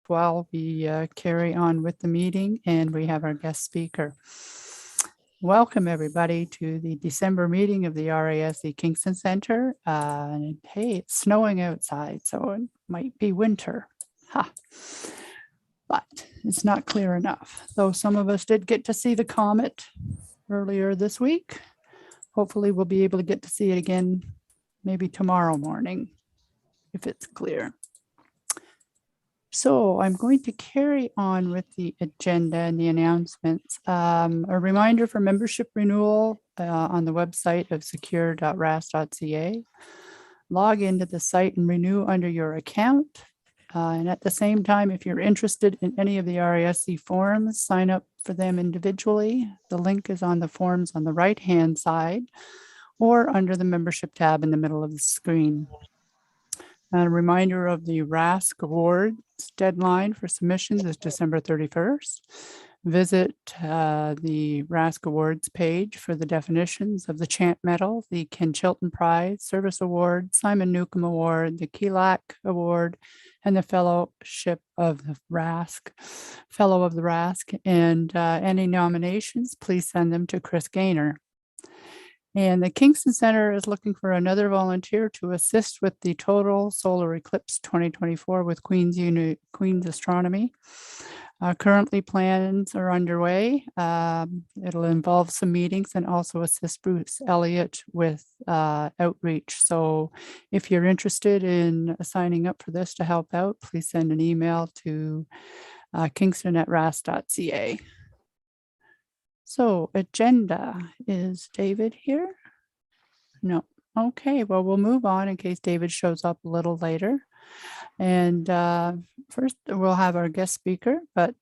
while we carry on with the meeting and we have our guest speaker. Welcome everybody to the December meeting of the RASC-Kingston Center. And hey, it's snowing outside, so it might be winter. Ha. But it's not clear enough, though some of us did get to see the comet earlier this week. Hopefully we'll be able to get to see it again maybe tomorrow morning, if it's clear. So I'm going to carry on with the agenda and the announcements. A reminder for membership renewal on the website of secure.rasc.ca. Log into the site and renew under your account. And at the same time, if you're interested in any of the RASC forums, sign up for them individually. The link is on the forums on the right-hand side or under the membership tab in the middle of the screen. And a reminder of the Rask Awards deadline for submissions is December 31st. Visit the Rask Awards page for the definitions of the Chant Medal, the Ken Chilton Prize, Service Award, Simon Newcomb Award, the Keelak Award, and the Fellowship of the Rask, Fellow of the Rask. And any nominations, please send them to Chris Gaynor. And the Kingston Center is looking for another volunteer to assist with the total solar eclipse 2024 with Queen's Astronomy. Currently plans are underway. It'll involve some meetings and also assist Bruce Elliott with outreach. So if you're interested in signing up for this to help out, please send an email to kingston@rasc.ca. So agenda, is David here? No. Okay, well, we'll move on in case David shows up a little later. And first, we'll have our guest speaker. But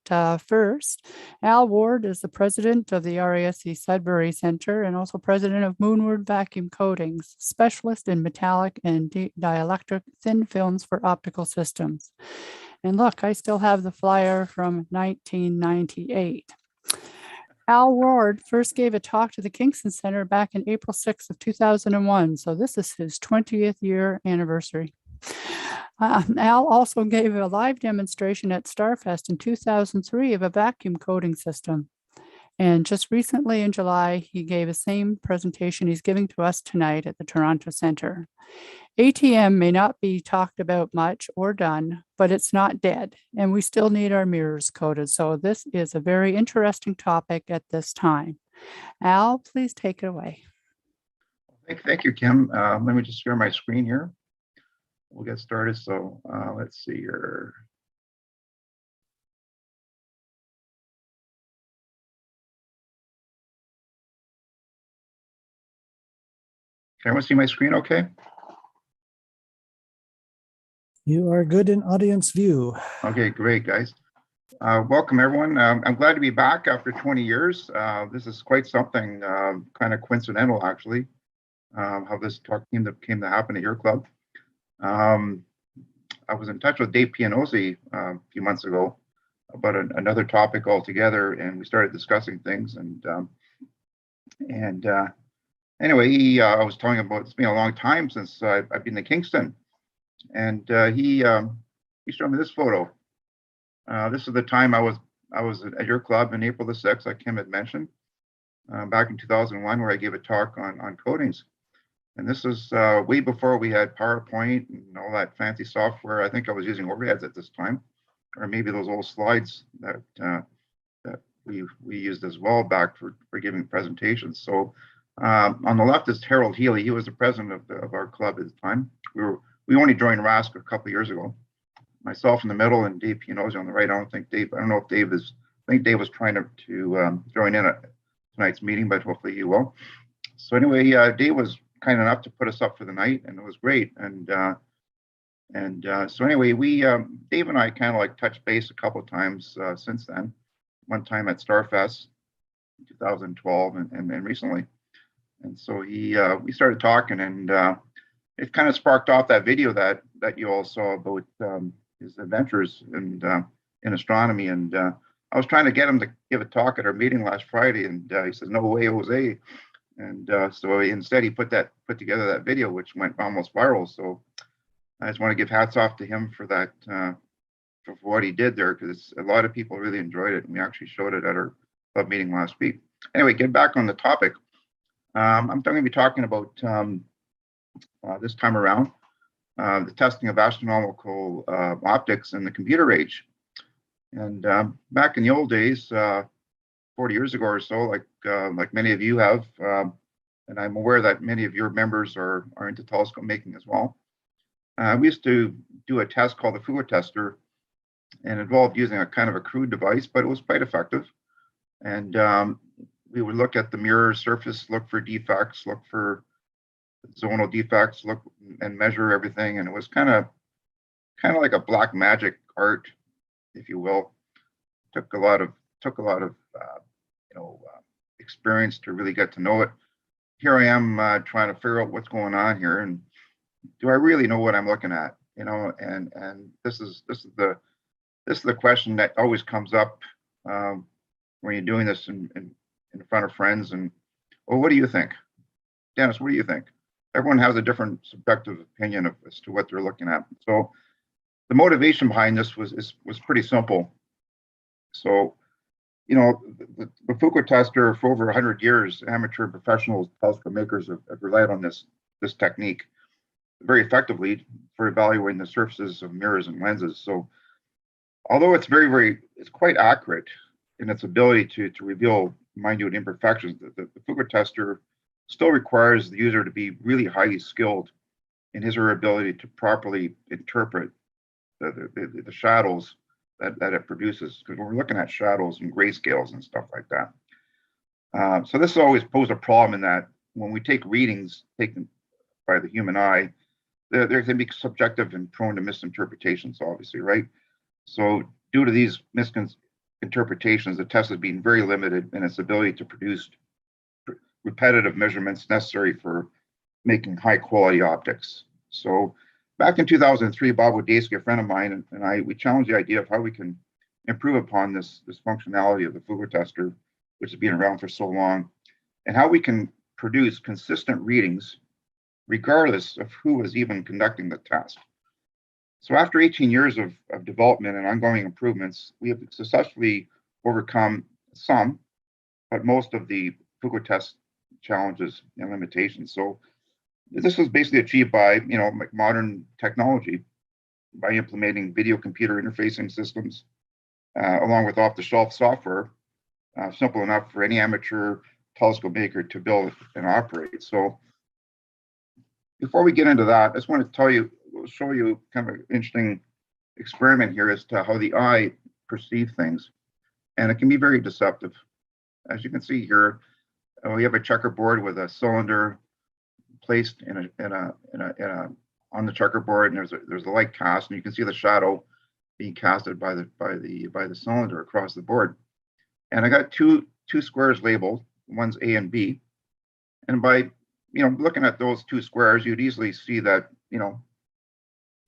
first, Al Ward is the president of the RASC Sudbury Center and also president of Moonward Vacuum Coatings, specialist in metallic and dielectric thin films for optical systems. And look, I still have the flyer from 1998. Al Ward first gave a talk to the Kingston Center back in April 6th of 2001. So this is his 20th year anniversary. Al also gave a live demonstration at Starfest in 2003 of a vacuum coating system. And just recently in July, he gave the same presentation he's giving to us tonight at the Toronto Center. ATM may not be talked about much or done, but it's not dead, and we still need our mirrors coated. So this is a very interesting topic at this time. Al, please take it away. Thank you, Kim. Let me just share my screen here. We'll get started. So let's see here. Can everyone see my screen okay? You are good in audience view. Okay, great, guys. Welcome, everyone. I'm glad to be back after 20 years. This is quite something, kind of coincidental, actually, how this talk came to happen at your club. I was in touch with Dave Pianozzi a few months ago about another topic altogether, and we started discussing things. Anyway, I was telling him about it's been a long time since I've been to Kingston, and he showed me this photo. This is the time I was at your club in April the 6th, like Kim had mentioned, back in 2001, where I gave a talk on coatings. And this is way before we had PowerPoint and all that fancy software. I think I was using overheads at this time, or maybe those old slides that we used as well back for giving presentations. So on the left is Harold Healy. He was the president of our club at the time. We only joined RASC a couple of years ago. Myself in the middle and Dave Pianozzi on the right. I don't know if Dave is. I think Dave was trying to join in at tonight's meeting, but hopefully he will. So anyway, Dave was kind enough to put us up for the night, and it was great. And so anyway, Dave and I kind of like touched base a couple of times since then. One time at Starfest, 2012, and recently. And so we started talking, and it kind of sparked off that video that you all saw about his adventures in astronomy. And I was trying to get him to give a talk at our meeting last Friday, and he says, "No way, Jose." And so instead, he put together that video, which went almost viral. So I just want to give hats off to him for that of what he did there, because a lot of people really enjoyed it, and we actually showed it at our club meeting last week. Anyway, get back on the topic. I'm going to be talking about this time around the testing of astronomical optics in the computer age. And back in the old days, 40 years ago or so, like many of you have, and I'm aware that many of your members are into telescope making as well. We used to do a test called the Foucault tester, and involved using a kind of a crude device, but it was quite effective. And we would look at the mirror surface, look for defects, look for zonal defects, look and measure everything. And it was kind of like a black magic art, if you will. Took a lot of experience to really get to know it. Here I am trying to figure out what's going on here, and do I really know what I'm looking at? And this is the question that always comes up when you're doing this in front of friends. And well, what do you think, Dennis? What do you think? Everyone has a different subjective opinion as to what they're looking at. So the motivation behind this was pretty simple. So, the Foucault tester, for over 100 years, amateur and professional telescope makers have relied on this technique very effectively for evaluating the surfaces of mirrors and lenses. So although it's it's quite accurate in its ability to reveal minute imperfections, the Foucault tester still requires the user to be really highly skilled in his or her ability to properly interpret the shadows that it produces, because we're looking at shadows and grayscales and stuff like that. So this has always posed a problem in that when we take readings taken by the human eye, they can be subjective and prone to misinterpretations, obviously, right? So due to these misinterpretations, the test has been very limited in its ability to produce repetitive measurements necessary for making high quality optics. So back in 2003, Bob Wodasky, a friend of mine, and we challenged the idea of how we can improve upon this functionality of the Foucault tester, which has been around for so long, and how we can produce consistent readings regardless of who was even conducting the test. So after 18 years of development and ongoing improvements, we have successfully overcome some, but most of the Foucault test challenges and limitations. So this was basically achieved by modern technology, by implementing video computer interfacing systems, along with off-the-shelf software, simple enough for any amateur telescope maker to build and operate. So before we get into that, I just want to show you kind of an interesting experiment here as to how the eye perceives things, and it can be very deceptive. As you can see here, we have a checkerboard with a cylinder placed on the checkerboard, and there's a light cast, and you can see the shadow being casted by the cylinder across the board. And I got two squares labeled, one's A and B, and by looking at those two squares, you'd easily see that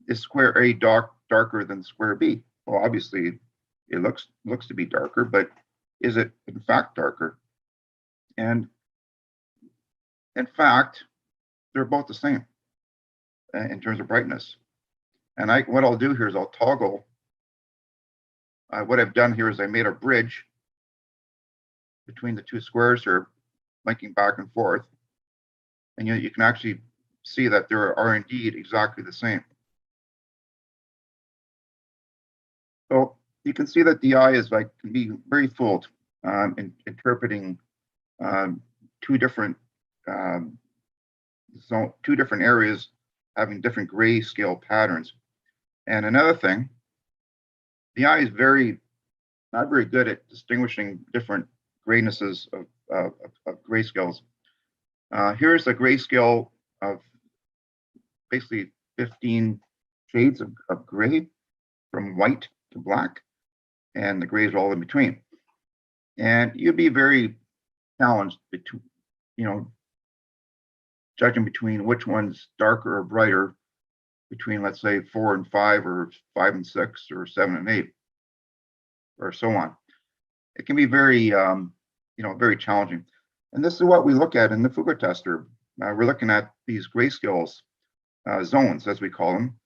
is square A darker than square B? Well, obviously it looks to be darker, but is it in fact darker? And in fact, they're both the same in terms of brightness. And what I'll do here is I'll toggle. What I've done here is I made a bridge between the two squares here, linking back and forth. And you can actually see that they are indeed exactly the same. So you can see that the eye can be very fooled in interpreting two different areas having different grayscale patterns. And another thing, the eye is not very good at distinguishing different graynesses of grayscales. Here's a grayscale of basically 15 shades of gray, from white to black, and the grays are all in between. And you'd be very challenged judging between which one's darker or brighter between, let's say, 4 and 5, or 5 and 6, or 7 and 8, or so on. It can be very, very challenging. And this is what we look at in the Foucault tester. We're looking at these grayscales, zones, as we call them.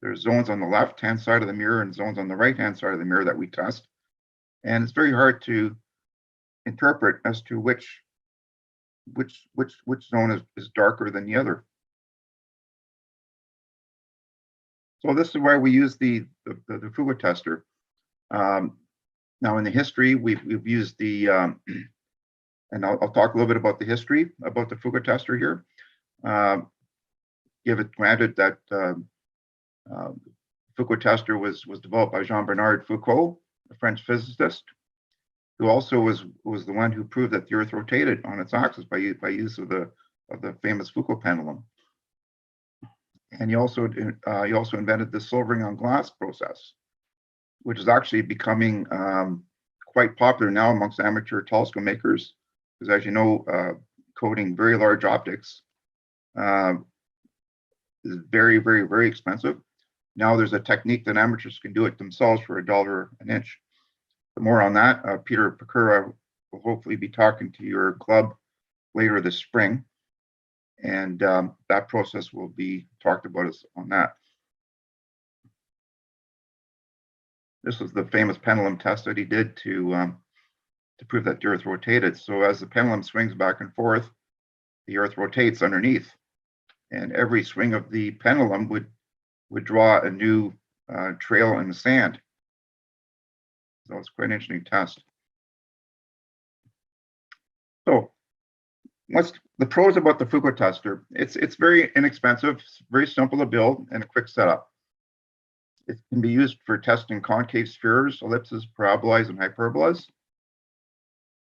There's zones on the left-hand side of the mirror and zones on the right-hand side of the mirror that we test. And it's very hard to interpret as to which zone is darker than the other. So this is why we use the Foucault tester. Now in the history, we've used the, and I'll talk a little bit about the history about the Foucault tester here. Give it granted that Foucault tester was developed by Jean-Bernard Foucault, a French physicist, who also was the one who proved that the Earth rotated on its axis by use of the famous Foucault pendulum. And he also invented the silvering on glass process, which is actually becoming quite popular now amongst amateur telescope makers, because as you know, coating very large optics is very, very, very expensive. Now there's a technique that amateurs can do it themselves for $1 an inch. But more on that, Peter Pekura will hopefully be talking to your club later this spring. And that process will be talked about on that. This was the famous pendulum test that he did to prove that the Earth rotated. So as the pendulum swings back and forth, the Earth rotates underneath, and every swing of the pendulum would draw a new trail in the sand. So it's quite an interesting test. So what's the pros about the Foucault tester? It's very inexpensive, very simple to build, and a quick setup. It can be used for testing concave spheres, ellipses, parabolas, and hyperbolas.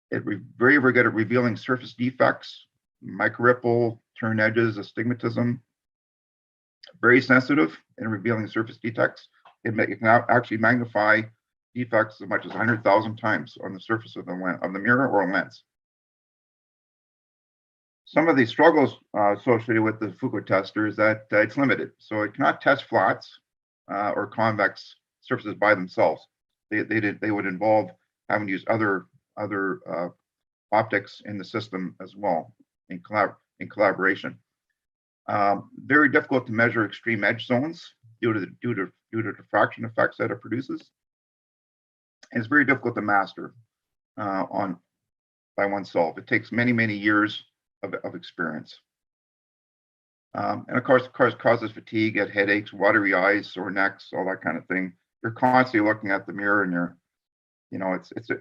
It's very, very good at revealing surface defects, microripple, turn edges, astigmatism. Very sensitive in revealing surface defects. It can actually magnify defects as much as 100,000 times on the surface of the mirror or lens. Some of the struggles associated with the Foucault tester is that it's limited. So it cannot test flats or convex surfaces by themselves. They would involve having to use other optics in the system as well in collaboration. Very difficult to measure extreme edge zones due to diffraction effects that it produces. And it's very difficult to master by oneself. It takes many, many years of experience. And of course causes fatigue, get headaches, watery eyes, sore necks, all that kind of thing. You're constantly looking at the mirror, and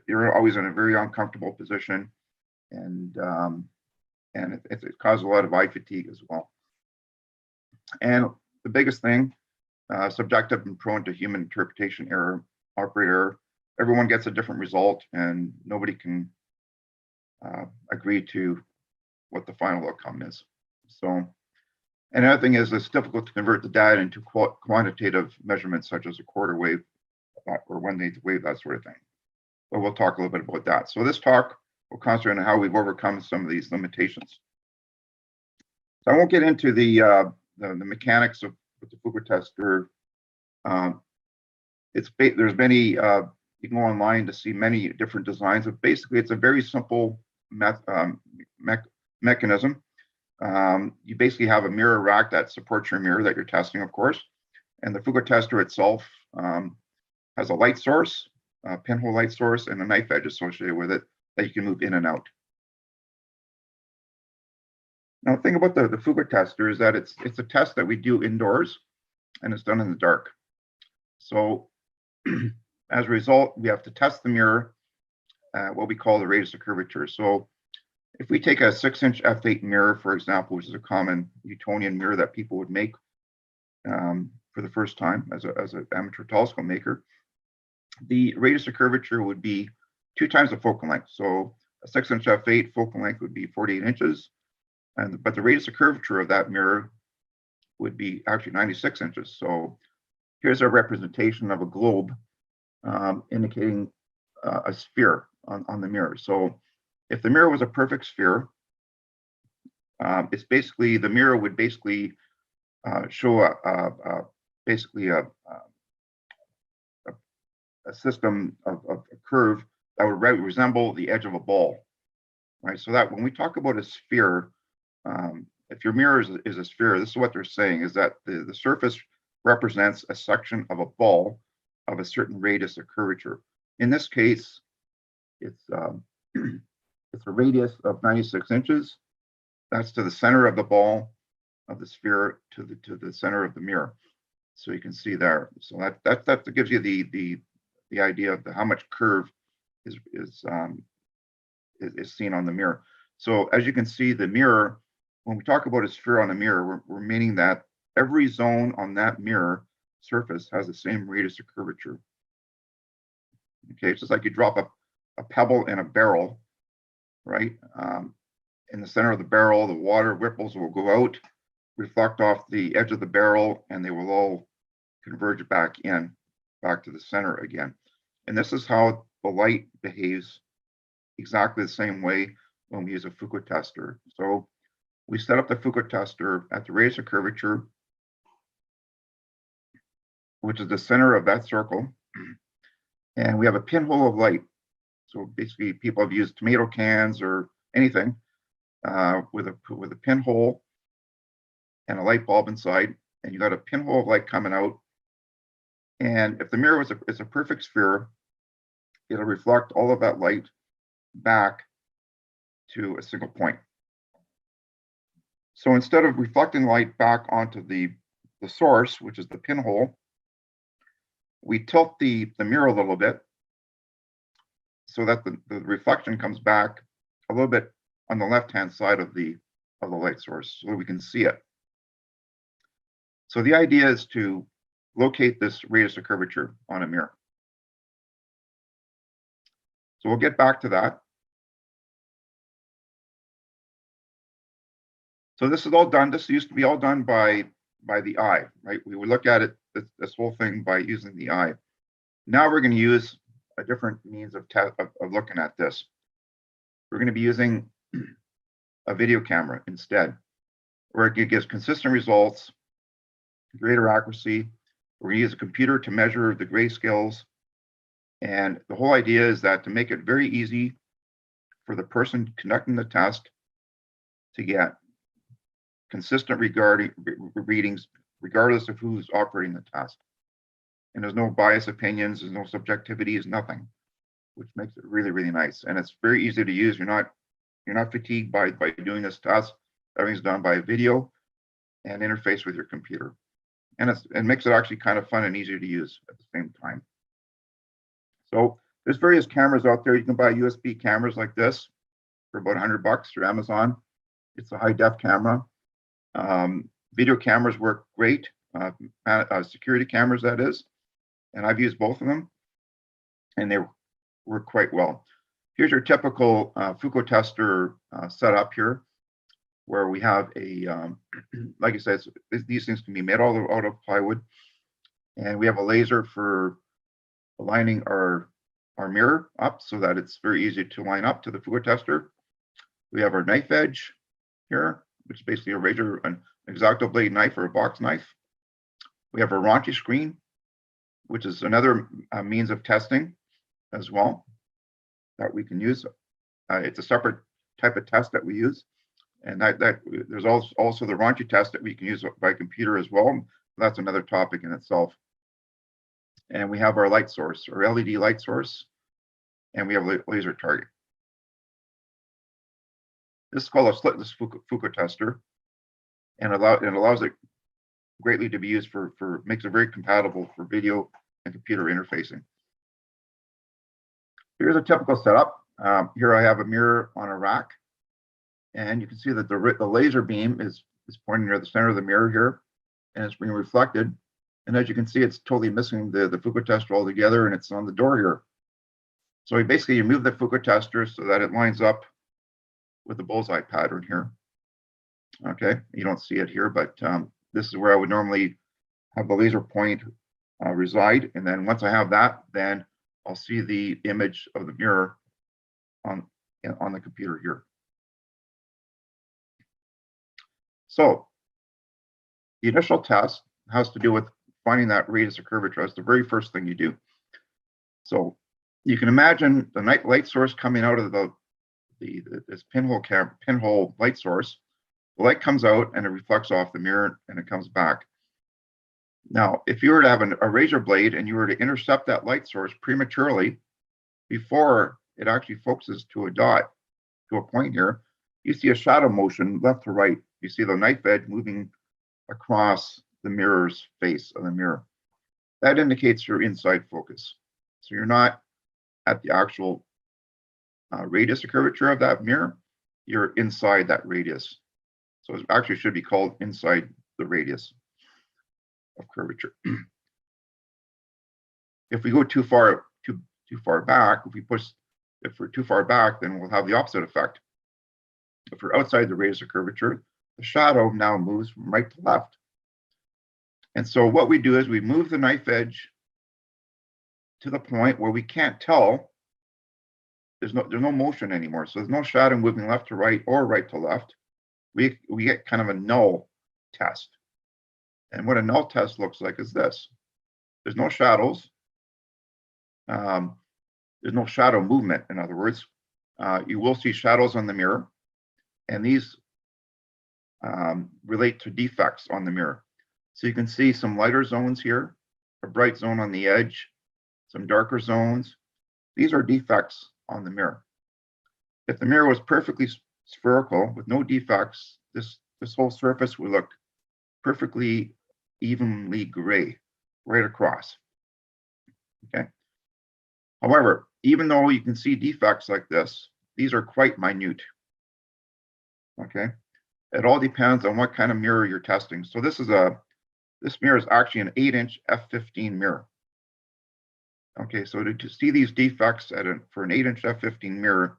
you're always in a very uncomfortable position, and it causes a lot of eye fatigue as well. And the biggest thing, subjective and prone to human interpretation error, operator error. Everyone gets a different result, and nobody can agree to what the final outcome is. So, and another thing is it's difficult to convert the data into quantitative measurements such as a quarter wave or 1/8 wave, that sort of thing. But we'll talk a little bit about that. So this talk will concentrate on how we've overcome some of these limitations. So I won't get into the mechanics of the Foucault tester. There's many, you can go online to see many different designs, but basically it's a very simple mechanism. You basically have a mirror rack that supports your mirror that you're testing, of course. And the Foucault tester itself has a light source, a pinhole light source, and a knife edge associated with it that you can move in and out. Now, the thing about the Foucault tester is that it's a test that we do indoors, and it's done in the dark. So as a result, we have to test the mirror at what we call the radius of curvature. So if we take a 6-inch f8 mirror, for example, which is a common Newtonian mirror that people would make for the first time as an amateur telescope maker, the radius of curvature would be 2 times the focal length. So a 6-inch f8 focal length would be 48 inches, but the radius of curvature of that mirror would be actually 96 inches. So here's a representation of a globe indicating a sphere on the mirror. So if the mirror was a perfect sphere, it's basically, the mirror would basically show a system of a curve that would resemble the edge of a ball, right? So that when we talk about a sphere, if your mirror is a sphere, this is what they're saying, is that the surface represents a section of a ball of a certain radius or curvature. In this case, it's it's a radius of 96 inches. That's to the center of the ball of the sphere to the center of the mirror. So you can see there. So that gives you the idea of how much curve is seen on the mirror. So as you can see, the mirror, when we talk about a sphere on a mirror, we're meaning that every zone on that mirror surface has the same radius of curvature. Okay, it's just like you drop a pebble in a barrel, right? In the center of the barrel, the water ripples will go out, reflect off the edge of the barrel, and they will all converge back to the center again. And this is how the light behaves exactly the same way when we use a Foucault tester. So we set up the Foucault tester at the radius of curvature, which is the center of that circle. And we have a pinhole of light. So basically people have used tomato cans or anything with a pinhole and a light bulb inside, and you got a pinhole of light coming out. And if the mirror is a perfect sphere, it'll reflect all of that light back to a single point. So instead of reflecting light back onto the source, which is the pinhole, we tilt the mirror a little bit so that the reflection comes back a little bit on the left-hand side of the light source so we can see it. So the idea is to locate this radius of curvature on a mirror. So we'll get back to that. So this is all done. This used to be all done by the eye, right? We would look at it, this whole thing, by using the eye. Now we're going to use a different means of looking at this. We're going to be using a video camera instead, where it gives consistent results, greater accuracy. We're going to use a computer to measure the grayscales. And the whole idea is that to make it very easy for the person conducting the test to get consistent readings, regardless of who's operating the test. And there's no biased opinions, there's no subjectivities, nothing, which makes it really, really nice. And it's very easy to use. You're not fatigued by doing this test. Everything's done by video and interface with your computer. And it makes it actually kind of fun and easier to use at the same time. So there's various cameras out there. You can buy USB cameras like this for about $100 through Amazon. It's a high def camera. Video cameras work great, security cameras that is, and I've used both of them, and they work quite well. Here's your typical Foucault tester setup here, where we have a, like I said, these things can be made all out of plywood, and we have a laser for aligning our mirror up so that it's very easy to line up to the Foucault tester. We have our knife edge here, which is basically a razor, an X-Acto blade knife or a box knife. We have a raunchy screen, which is another means of testing as well that we can use. It's a separate type of test that we use. And there's also the raunchy test that we can use by computer as well. That's another topic in itself. And we have our light source, our LED light source, and we have a laser target. This is called a slitless Foucault tester, and it allows it greatly to be used makes it very compatible for video and computer interfacing. Here's a typical setup. Here I have a mirror on a rack, and you can see that the laser beam is pointing near the center of the mirror here, and it's being reflected. And as you can see, it's totally missing the Foucault tester altogether, and it's on the door here. So you move the Foucault tester so that it lines up with the bullseye pattern here. Okay, you don't see it here, but this is where I would normally have the laser point reside. And then once I have that, then I'll see the image of the mirror on the computer here. So the initial test has to do with finding that radius of curvature. That's the very first thing you do. So you can imagine the light source coming out of this pinhole light source. The light comes out and it reflects off the mirror and it comes back. Now, if you were to have a razor blade and you were to intercept that light source prematurely before it actually focuses to a dot, to a point here, you see a shadow motion left to right. You see the knife edge moving across the mirror's face of the mirror. That indicates you're inside focus. So you're not at the actual radius of curvature of that mirror, you're inside that radius. So it actually should be called inside the radius of curvature. If we go too far back, if we're too far back, then we'll have the opposite effect. If we're outside the radius of curvature, the shadow now moves from right to left. And so what we do is we move the knife edge to the point where we can't tell. There's no motion anymore. So there's no shadow moving left to right or right to left. We get kind of a null test. And what a null test looks like is this. There's no shadows. There's no shadow movement, in other words. You will see shadows on the mirror, and these relate to defects on the mirror. So you can see some lighter zones here, a bright zone on the edge, some darker zones. These are defects on the mirror. If the mirror was perfectly spherical with no defects, this whole surface would look perfectly evenly gray right across. Okay. However, even though you can see defects like this, these are quite minute. Okay. It all depends on what kind of mirror you're testing. So this mirror is actually an 8-inch F15 mirror. Okay, so to see these defects for an 8-inch F15 mirror,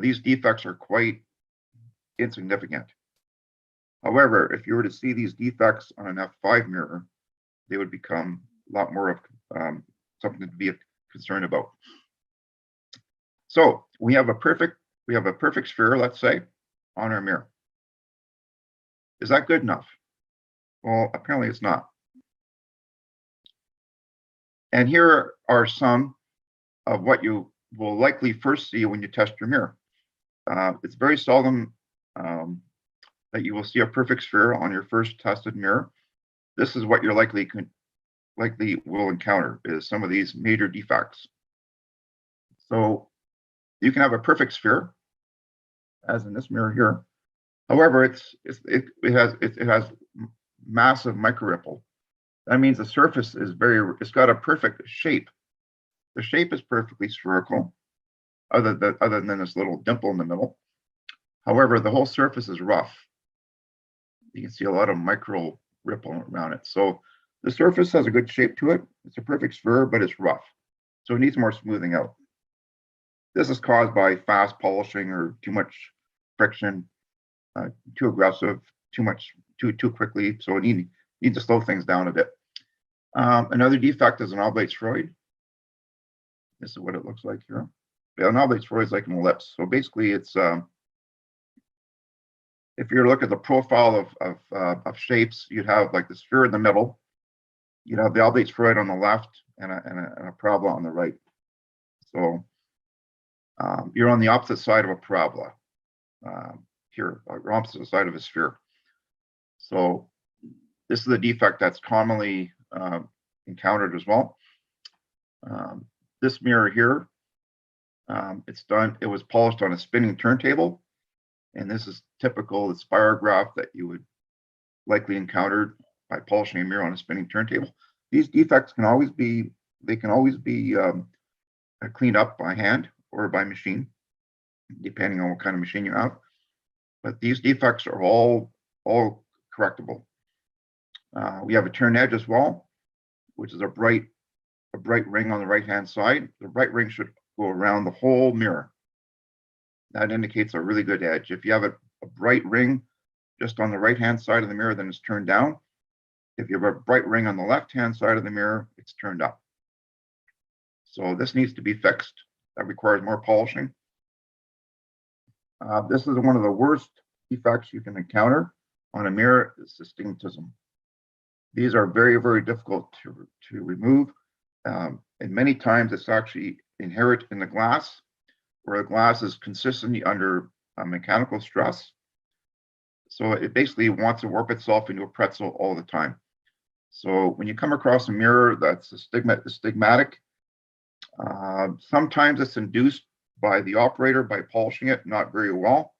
these defects are quite insignificant. However, if you were to see these defects on an F5 mirror, they would become a lot more of something to be concerned about. So we have a perfect sphere, let's say, on our mirror. Is that good enough? Well, apparently it's not. And here are some of what you will likely first see when you test your mirror. It's very seldom that you will see a perfect sphere on your first tested mirror. This is what you're likely will encounter, is some of these major defects. So you can have a perfect sphere, as in this mirror here. However, it has massive microripple. That means the surface is it's got a perfect shape. The shape is perfectly spherical, other than this little dimple in the middle. However, the whole surface is rough. You can see a lot of micro ripple around it. So the surface has a good shape to it. It's a perfect sphere, but it's rough. So it needs more smoothing out. This is caused by fast polishing or too much friction, too aggressive, too quickly. So it needs to slow things down a bit. Another defect is an oblate spheroid. This is what it looks like here. An oblate spheroid is like an ellipse. So basically, it's if you look at the profile of shapes, you'd have like the sphere in the middle. You'd have the oblate spheroid on the left and a parabola on the right. So you're on the opposite side of a parabola here, or opposite side of a sphere. So this is a defect that's commonly encountered as well. This mirror here, it was polished on a spinning turntable, and this is typical, the spirograph that you would likely encounter by polishing a mirror on a spinning turntable. These defects can always be cleaned up by hand or by machine, depending on what kind of machine you have. But these defects are all correctable. We have a turn edge as well, which is a bright ring on the right-hand side. The bright ring should go around the whole mirror. That indicates a really good edge. If you have a bright ring just on the right-hand side of the mirror, then it's turned down. If you have a bright ring on the left-hand side of the mirror, it's turned up. So this needs to be fixed. That requires more polishing. This is one of the worst defects you can encounter on a mirror, is astigmatism. These are very, very difficult to remove. And many times it's actually inherent in the glass, where the glass is consistently under mechanical stress. So it basically wants to warp itself into a pretzel all the time. So when you come across a mirror that's astigmatic, sometimes it's induced by the operator by polishing it not very well.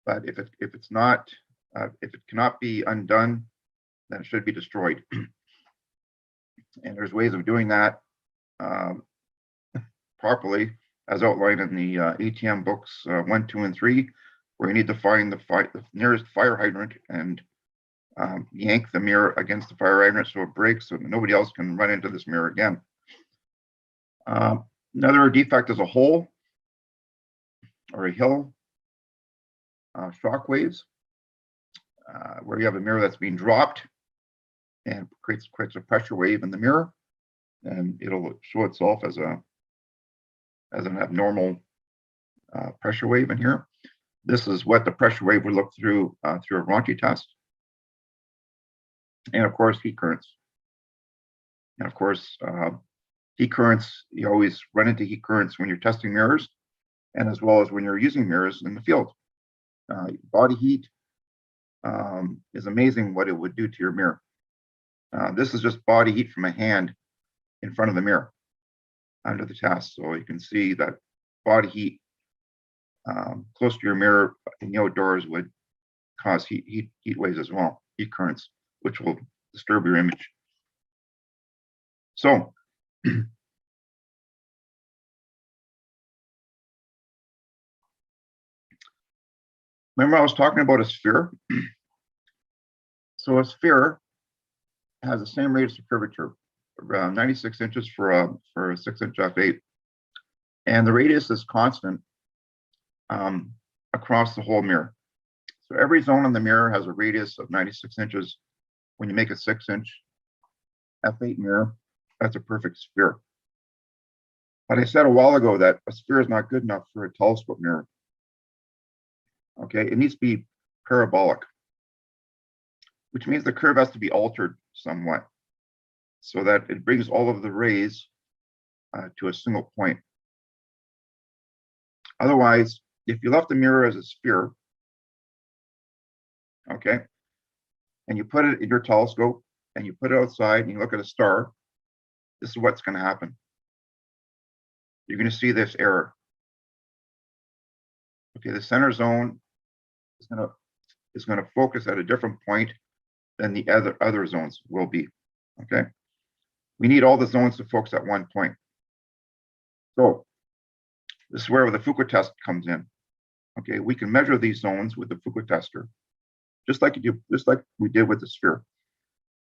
But if it's not, if it cannot be undone, then it should be destroyed. And there's ways of doing that properly, as outlined in the ATM books 1, 2, and 3, where you need to find the nearest fire hydrant and yank the mirror against the fire hydrant so it breaks, so nobody else can run into this mirror again. Another defect is a hole or a hill, shock waves, where you have a mirror that's being dropped and creates a pressure wave in the mirror, and it'll show itself as an abnormal pressure wave in here. This is what the pressure wave would look through a Raski test. And of course, heat currents. And of course, heat currents, you always run into heat currents when you're testing mirrors, and as well as when you're using mirrors in the field. Body heat is amazing what it would do to your mirror. This is just body heat from a hand in front of the mirror under the test. So you can see that body heat close to your mirror in the outdoors would cause heat waves as well, heat currents, which will disturb your image. So remember I was talking about a sphere? So a sphere has the same radius of curvature, around 96 inches for a 6-inch F8. And the radius is constant across the whole mirror. So every zone on the mirror has a radius of 96 inches. When you make a 6-inch F8 mirror, that's a perfect sphere. But I said a while ago that a sphere is not good enough for a telescope mirror. Okay, it needs to be parabolic, which means the curve has to be altered somewhat so that it brings all of the rays to a single point. Otherwise, if you left the mirror as a sphere, okay, and you put it in your telescope and you put it outside and you look at a star, this is what's going to happen. You're going to see this error. Okay, the center zone is going to focus at a different point than the other zones will be. Okay, we need all the zones to focus at one point. So this is where the Foucault test comes in. Okay, we can measure these zones with the Foucault tester, just like we did with the sphere.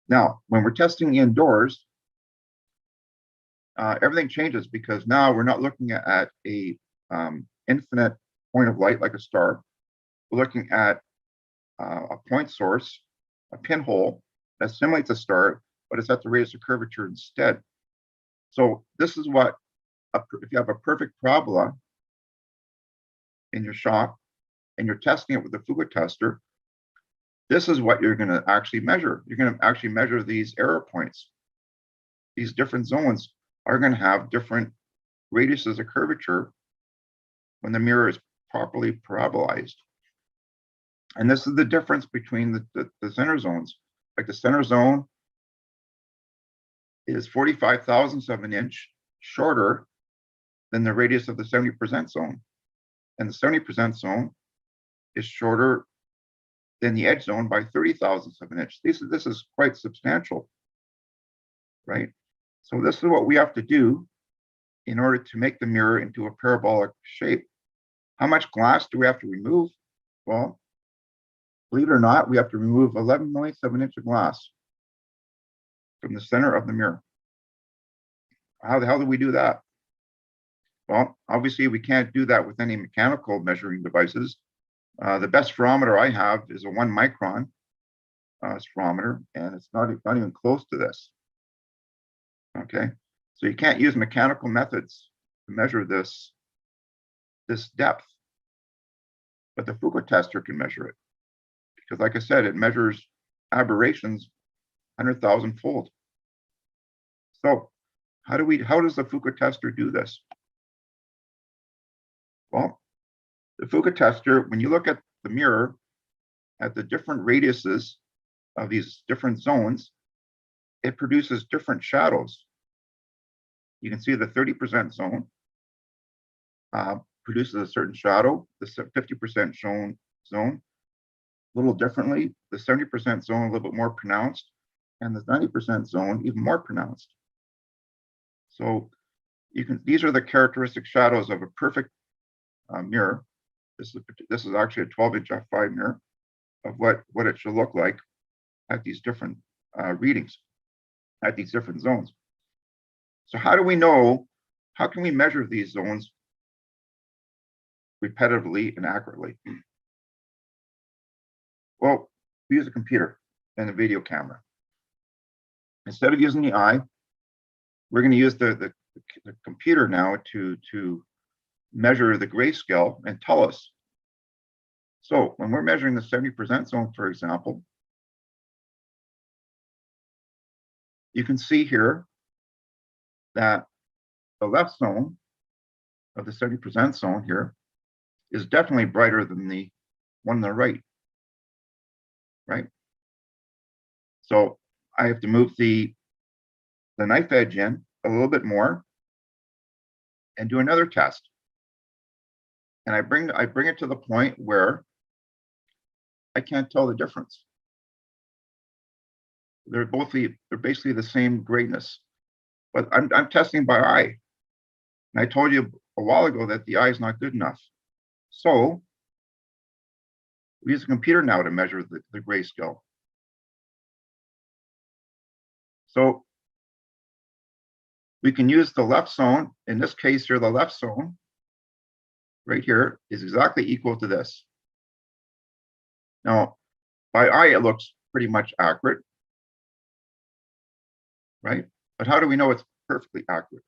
Now, when we're testing indoors, everything changes because now we're not looking at a infinite point of light like a star. We're looking at a point source, a pinhole that simulates a star, but it's at the radius of curvature instead. So this is what, if you have a perfect parabola in your shop and you're testing it with the Foucault tester, this is what you're going to actually measure. You're going to actually measure these error points. These different zones are going to have different radiuses of curvature when the mirror is properly parabolized. And this is the difference between the center zones. Like the center zone is 45 thousandths of an inch shorter than the radius of the 70% zone. And the 70% zone is shorter than the edge zone by 30 thousandths of an inch. This is quite substantial, right? So this is what we have to do in order to make the mirror into a parabolic shape. How much glass do we have to remove? Well, believe it or not, we have to remove 11 millionths of an inch of glass from the center of the mirror. How the hell do we do that? Well, obviously we can't do that with any mechanical measuring devices. The best spherometer I have is a 1 micron spherometer, and it's not even close to this. Okay, so you can't use mechanical methods to measure this depth, but the Foucault tester can measure it because, like I said, it measures aberrations 100,000 fold. So how does the Foucault tester do this? Well, the Foucault tester, when you look at the mirror at the different radiuses of these different zones, it produces different shadows. You can see the 30% zone produces a certain shadow, the 50% zone a little differently, the 70% zone a little bit more pronounced, and the 90% zone even more pronounced. So these are the characteristic shadows of a perfect mirror. This is actually a 12-inch f5 mirror of what it should look like at these different readings, at these different zones. So how do we know, how can we measure these zones repetitively and accurately? Well, we use a computer and a video camera. Instead of using the eye, we're going to use the computer now to measure the grayscale and tell us. So when we're measuring the 70% zone, for example, you can see here that the left zone of the 70% zone here is definitely brighter than the one on the right. So I have to move the knife edge in a little bit more and do another test. And I bring it to the point where I can't tell the difference. They're basically the same greatness, but I'm testing by eye. And I told you a while ago that the eye is not good enough. So we use a computer now to measure the grayscale. So we can use the left zone. In this case here, the left zone right here is exactly equal to this. Now, by eye, it looks pretty much accurate, right? But how do we know it's perfectly accurate?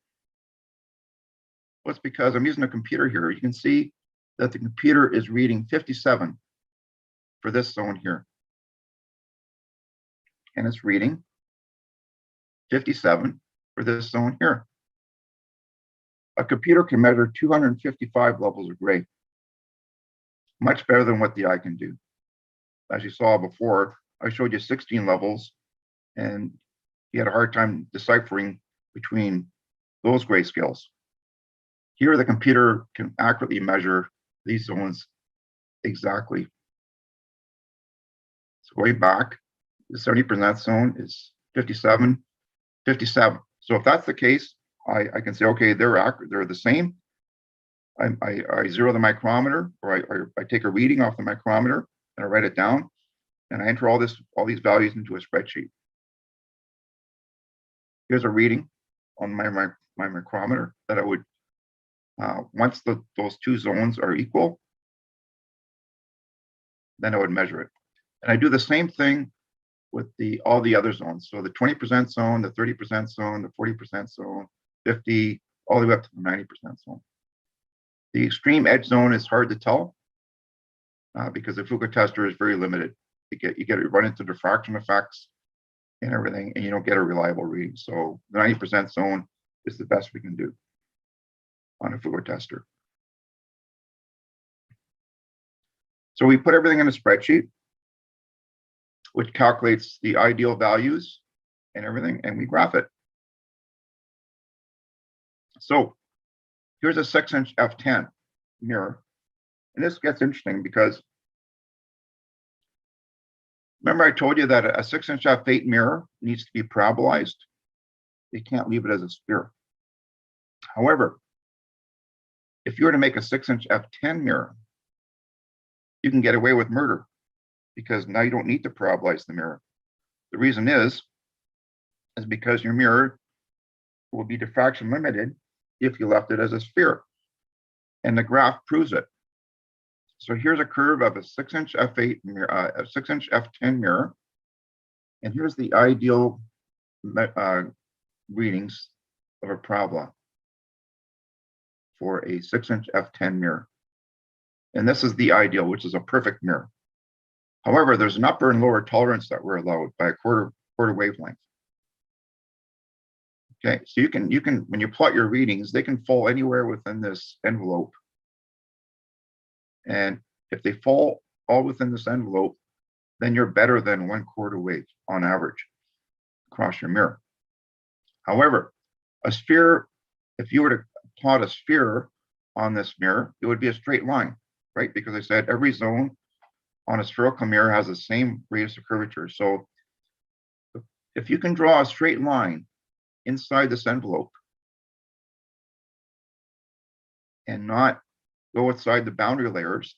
Well, it's because I'm using a computer here. You can see that the computer is reading 57 for this zone here. And it's reading 57 for this zone here. A computer can measure 255 levels of gray, much better than what the eye can do. As you saw before, I showed you 16 levels, and you had a hard time deciphering between those grayscales. Here, the computer can accurately measure these zones exactly. So going back, the 70% zone is 57, 57. So if that's the case, I can say, okay, they're accurate, they're the same. I zero the micrometer, or I take a reading off the micrometer and I write it down, and I enter all these values into a spreadsheet. Here's a reading on my micrometer that I would, once those two zones are equal, then I would measure it. And I do the same thing with all the other zones. So the 20% zone, the 30% zone, the 40% zone, 50, all the way up to the 90% zone. The extreme edge zone is hard to tell because the Foucault tester is very limited. You run into diffraction effects and everything, and you don't get a reliable reading. So the 90% zone is the best we can do on a Foucault tester. So we put everything in a spreadsheet, which calculates the ideal values and everything, and we graph it. So here's a 6-inch f10 mirror. And this gets interesting because remember I told you that a 6-inch f8 mirror needs to be parabolized. You can't leave it as a sphere. However, if you were to make a 6-inch f10 mirror, you can get away with murder because now you don't need to parabolize the mirror. The reason is because your mirror will be diffraction limited if you left it as a sphere. And the graph proves it. So here's a curve of a 6-inch f8 mirror, a 6-inch f10 mirror. And here's the ideal readings of a parabola for a 6-inch f10 mirror. And this is the ideal, which is a perfect mirror. However, there's an upper and lower tolerance that we're allowed by a quarter wavelength. Okay, so you can when you plot your readings, they can fall anywhere within this envelope. And if they fall all within this envelope, then you're better than 1/4 wave on average. across your mirror. However, a sphere, if you were to plot a sphere on this mirror, it would be a straight line, right? Because I said every zone on a spherical mirror has the same radius of curvature. So if you can draw a straight line inside this envelope and not go outside the boundary layers,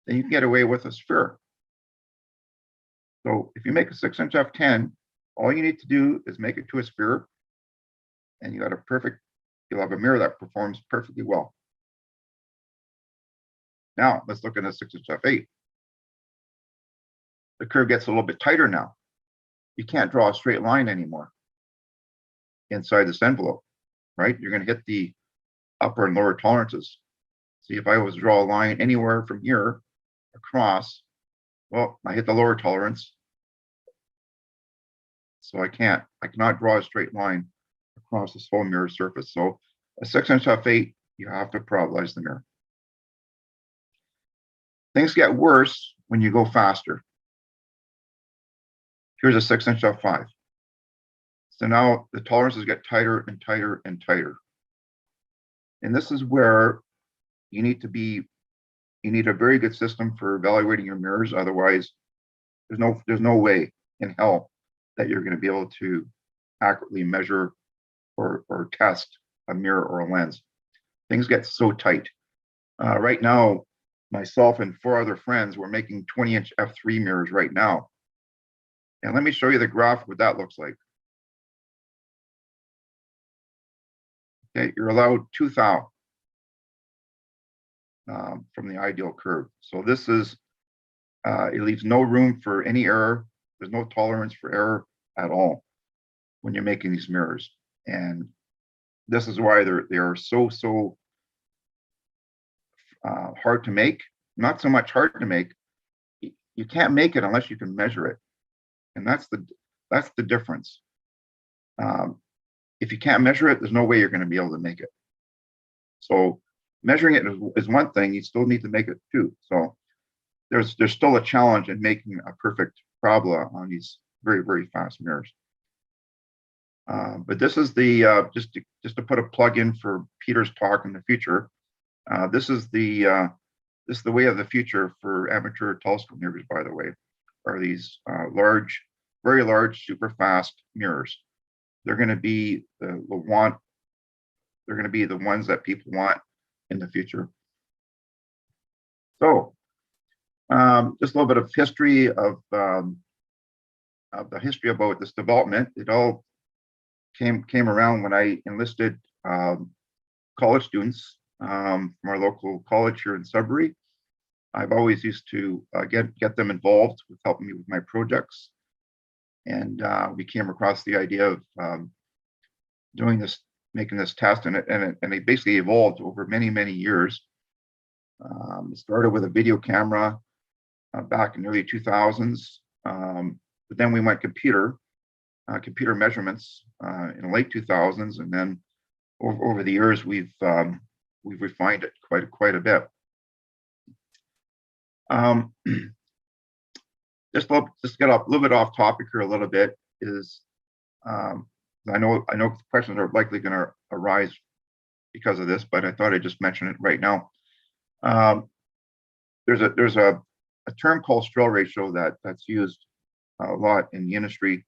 then you can get away with a sphere. So if you make a 6-inch F10, all you need to do is make it to a sphere, and you'll have a mirror that performs perfectly well. Now let's look at a 6-inch F8. The curve gets a little bit tighter now. You can't draw a straight line anymore inside this envelope, right? You're going to hit the upper and lower tolerances. See, if I was to draw a line anywhere from here across, well, I hit the lower tolerance. So I cannot draw a straight line across this whole mirror surface. So a 6-inch F8, you have to parabolize the mirror. Things get worse when you go faster. Here's a 6-inch F5. So now the tolerances get tighter and tighter and tighter. And this is where you need a very good system for evaluating your mirrors. Otherwise, there's no way in hell that you're going to be able to accurately measure or test a mirror or a lens. Things get so tight. Right now, myself and 4 other friends, we're making 20-inch F3 mirrors right now. And let me show you the graph, what that looks like. Okay, you're allowed 2 thou from the ideal curve. So this is, it leaves no room for any error. There's no tolerance for error at all when you're making these mirrors. And this is why they are so hard to make. Not so much hard to make. You can't make it unless you can measure it. And that's the difference. If you can't measure it, there's no way you're going to be able to make it. So measuring it is one thing. You still need to make it too. So there's still a challenge in making a perfect parabola on these very, very fast mirrors. But this is the just to put a plug in for Peter's talk in the future. This is the way of the future for amateur telescope mirrors. By the way, are these large, very large, super fast mirrors? They're going to be the ones that people want in the future. So, just a little bit of history of the history about this development. It all came around when I enlisted college students from our local college here in Sudbury. I've always used to get them involved with helping me with my projects. And we came across the idea of doing this, making this test, and it basically evolved over many, many years. It started with a video camera back in the early 2000s, but then we went computer measurements in the late 2000s, and then over the years we've refined it quite a bit. Just get a little bit off topic here a little bit is I know questions are likely going to arise because of this, but I thought I'd just mention it right now. There's a term called Stroll Ratio that's used a lot in the industry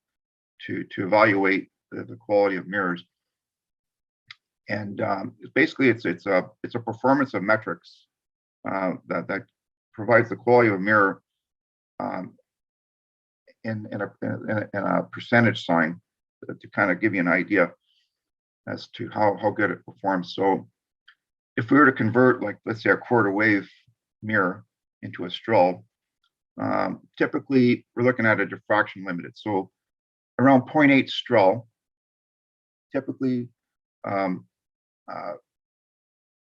to evaluate the quality of mirrors, and basically it's a performance of metrics that provides the quality of a mirror in a percentage sign to kind of give you an idea as to how good it performs. So if we were to convert, like, let's say, a quarter wave mirror into a Stroll, typically we're looking at a diffraction limited. So around 0.8 Stroll typically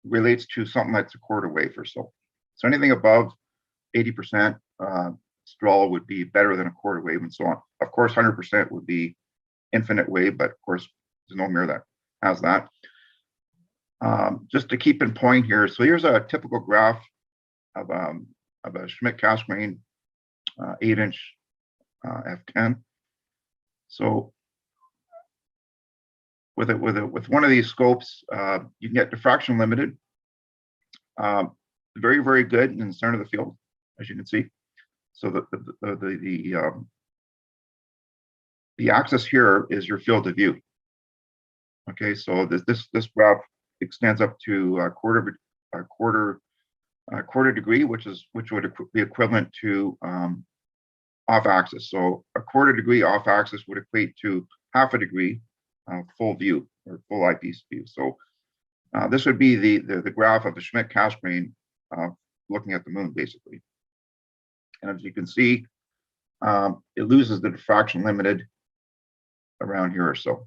relates to something that's a quarter wave or so. So anything above 80% Stroll would be better than a quarter wave, and so on. Of course, 100% would be infinite wave, but of course, there's no mirror that has that. Just to keep in point here, so here's a typical graph of a Schmidt-Cassegrain 8-inch F10. So with one of these scopes, you can get diffraction limited. Very, very good in the center of the field, as you can see. So the axis here is your field of view. Okay, so this graph extends up to a quarter degree, which would be equivalent to off axis. So a quarter degree off axis would equate to half a degree full view or full eyepiece view. So this would be the graph of the Schmidt-Cassegrain looking at the moon, basically. And as you can see, it loses the diffraction limited around here or so.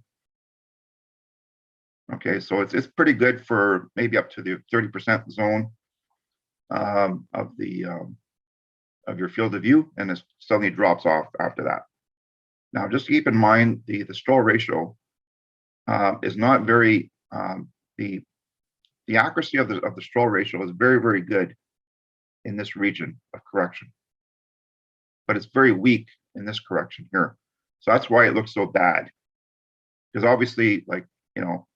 Okay, so it's pretty good for maybe up to the 30% zone of your field of view, and it suddenly drops off after that. Now, just keep in mind the Stroll ratio is not very the accuracy of the Stroll ratio is very, very good in this region of correction, but it's very weak in this correction here. So that's why it looks so bad, because obviously, like, you know,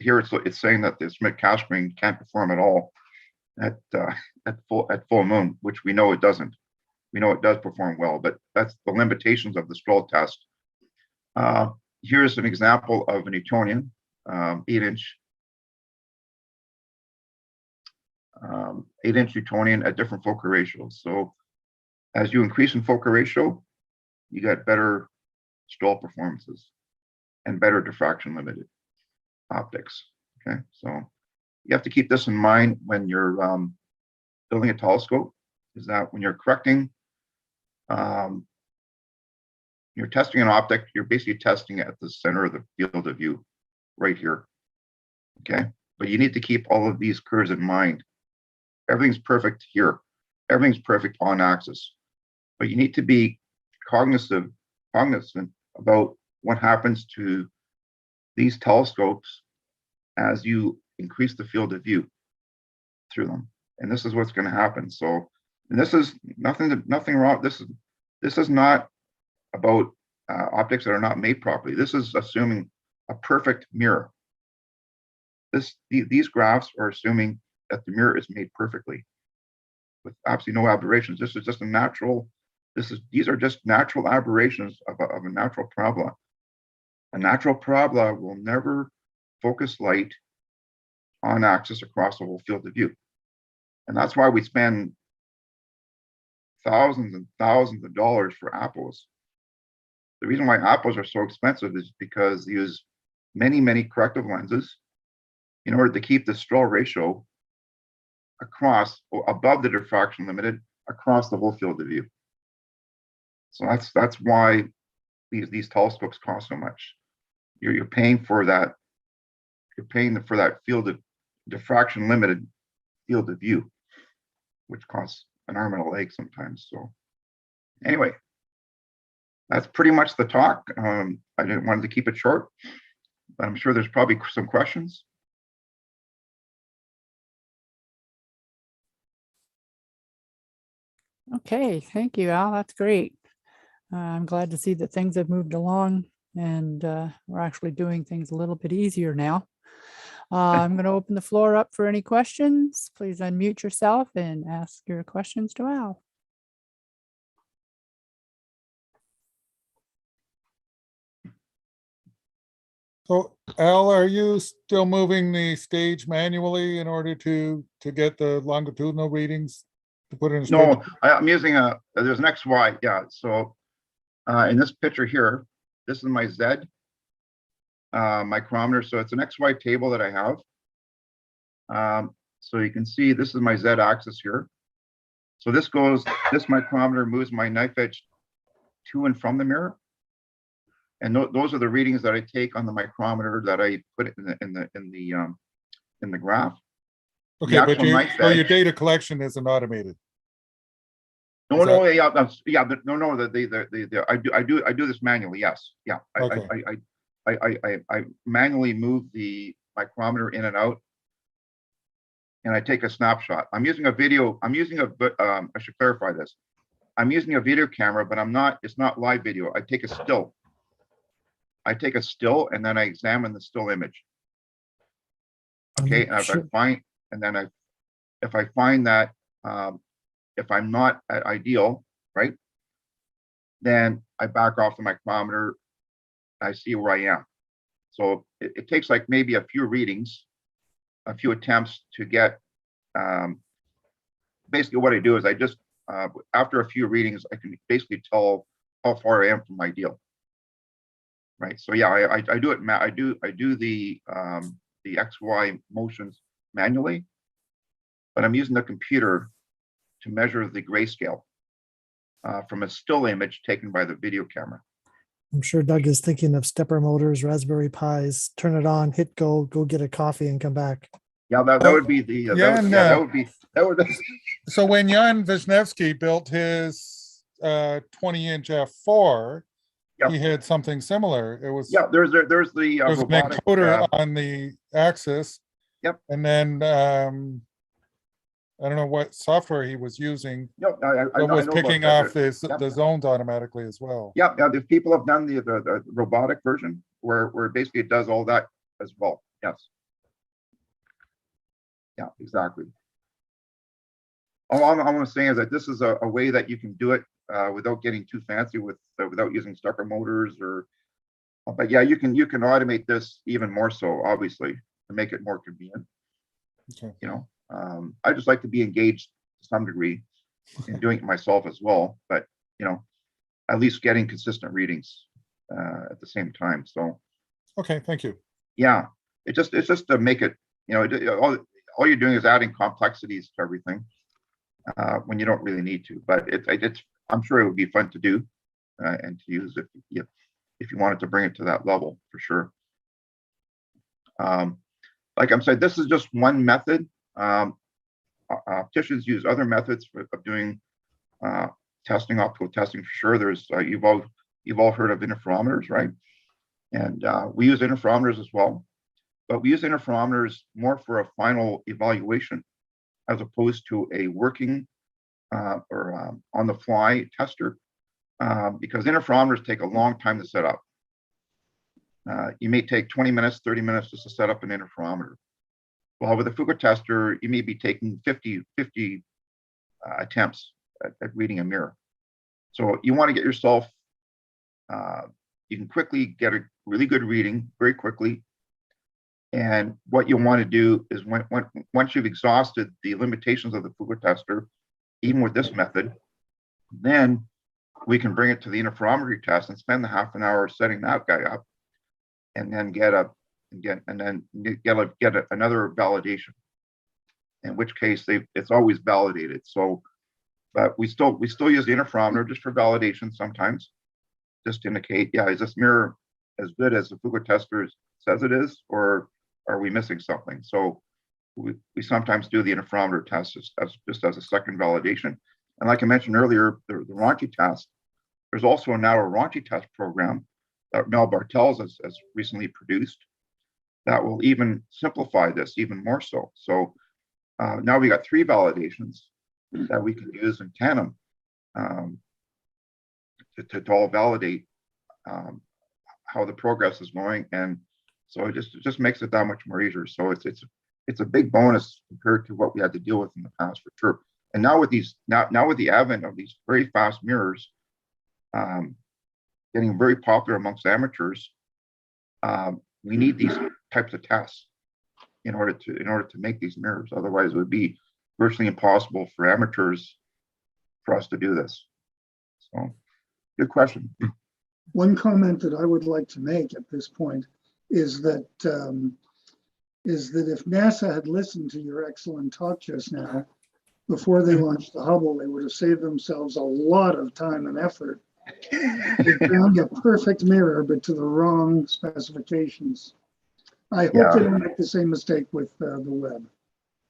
here it's saying that the Schmidt-Cassegrain can't perform at all at full moon, which we know it doesn't. We know it does perform well, but that's the limitations of the Stroll test. Here's an example of a Newtonian 8-inch Newtonian at different focal ratios. So as you increase in focal ratio, you get better Stroll performances and better diffraction limited optics. Okay, so you have to keep this in mind when you're building a telescope, is that when you're correcting, you're testing an optic, you're basically testing at the center of the field of view right here. Okay, but you need to keep all of these curves in mind. Everything's perfect here, everything's perfect on axis, but you need to be cognizant about what happens to these telescopes as you increase the field of view through them, and this is what's going to happen. So, and this is nothing wrong. This is not about optics that are not made properly. This is assuming a perfect mirror. These graphs are assuming that the mirror is made perfectly with absolutely no aberrations. This is just a natural. These are just natural aberrations of a natural parabola. A natural parabola will never focus light on axis across the whole field of view. And that's why we spend thousands and thousands of dollars for apples. The reason why apples are so expensive is because they use many, many corrective lenses in order to keep the Stroll ratio above the diffraction limited across the whole field of view. So that's why these telescopes cost so much. You're paying for that. You're paying for that field of diffraction limited field of view, which costs an arm and a leg sometimes. So anyway, that's pretty much the talk. I didn't want to keep it short, but I'm sure there's probably some questions. Okay, thank you, Al. That's great. I'm glad to see that things have moved along and we're actually doing things a little bit easier now. I'm going to open the floor up for any questions. Please unmute yourself and ask your questions to Al. So Al, are you still moving the stage manually in order to get the longitudinal readings to put in? No, I'm using there's an XY. Yeah. So in this picture here, this is my Z micrometer. So it's an XY table that I have. So you can see this is my Z axis here. So this micrometer moves my knife edge to and from the mirror. And those are the readings that I take on the micrometer that I put in the graph. Okay, but your data collection isn't automated. No, I do this manually. Yes, yeah. Okay. I manually move the micrometer in and out, and I take a snapshot. I'm using a video. I should clarify this. I'm using a video camera, but it's not live video. I take a still. I take a still and then I examine the still image. Okay, and Sure. if I find that if I'm not at ideal, right, then I back off the micrometer. I see where I am. So it takes like maybe a few readings, a few attempts to get. Basically, what I do is I just after a few readings, I can basically tell how far I am from ideal. Right. So yeah, I do it. I do the XY motions manually, but I'm using the computer to measure the grayscale from a still image taken by the video camera. I'm sure Doug is thinking of stepper motors, Raspberry Pis, turn it on, hit go get a coffee and come back. Yeah, that would be the that would So when Jan Wisniewski built his 20-inch F4, Yep. he had something similar. It was there's the there was an robotic, encoder on the axis. Yep. And then I don't know what software he was using. no, I It was know about picking that. off the zones automatically as well. Yeah, if people have done the robotic version where basically it does all that as well. Yes. Yeah, exactly. All I'm saying is that this is a way that you can do it without getting too fancy without using stepper motors or. But yeah, you can automate this even more so, obviously, to make it more convenient. Okay. You know, I just like to be engaged to some degree in doing it myself as well. But you know, at least getting consistent readings at the same time. So. Okay, thank you. Yeah, it's just to make it. You know, all you're doing is adding complexities to everything when you don't really need to. But it's I'm sure it would be fun to do and to use if you wanted to bring it to that level for sure. Like I'm saying, this is just one method. Opticians use other methods of doing testing, optical testing for sure. There's you've all heard of interferometers, right? And we use interferometers as well, but we use interferometers more for a final evaluation as opposed to a working or on the fly tester, because interferometers take a long time to set up. You may take 20 minutes, 30 minutes just to set up an interferometer. Well, with a Foucault tester, you may be taking 50 attempts at reading a mirror. So you want to get yourself, you can quickly get a really good reading very quickly. And what you want to do is once you've exhausted the limitations of the Foucault tester, even with this method, then we can bring it to the interferometry test and spend the half an hour setting that guy up, and then get another validation. In which case it's always validated. So, but we still use the interferometer just for validation sometimes, just to indicate, yeah, is this mirror as good as the Foucault tester says it is, or are we missing something? So we sometimes do the interferometer test just as a second validation. And like I mentioned earlier, the Raunchy test, there's also now a Raunchy test program that Mel Bartels has recently produced that will even simplify this even more so. So now we got 3 validations that we can use in tandem to all validate how the progress is going. And so it just makes it that much more easier. So it's a big bonus compared to what we had to deal with in the past for sure. And now with the advent of these very fast mirrors, getting very popular amongst amateurs, we need these types of tests in order to make these mirrors. Otherwise, it would be virtually impossible for amateurs for us to do this. So, good question. One comment that I would like to make at this point is that if NASA had listened to your excellent talk just now, before they launched the Hubble, they would have saved themselves a lot of time and effort. They found a perfect mirror, but to the wrong specifications. I hope they don't make the same mistake with the web.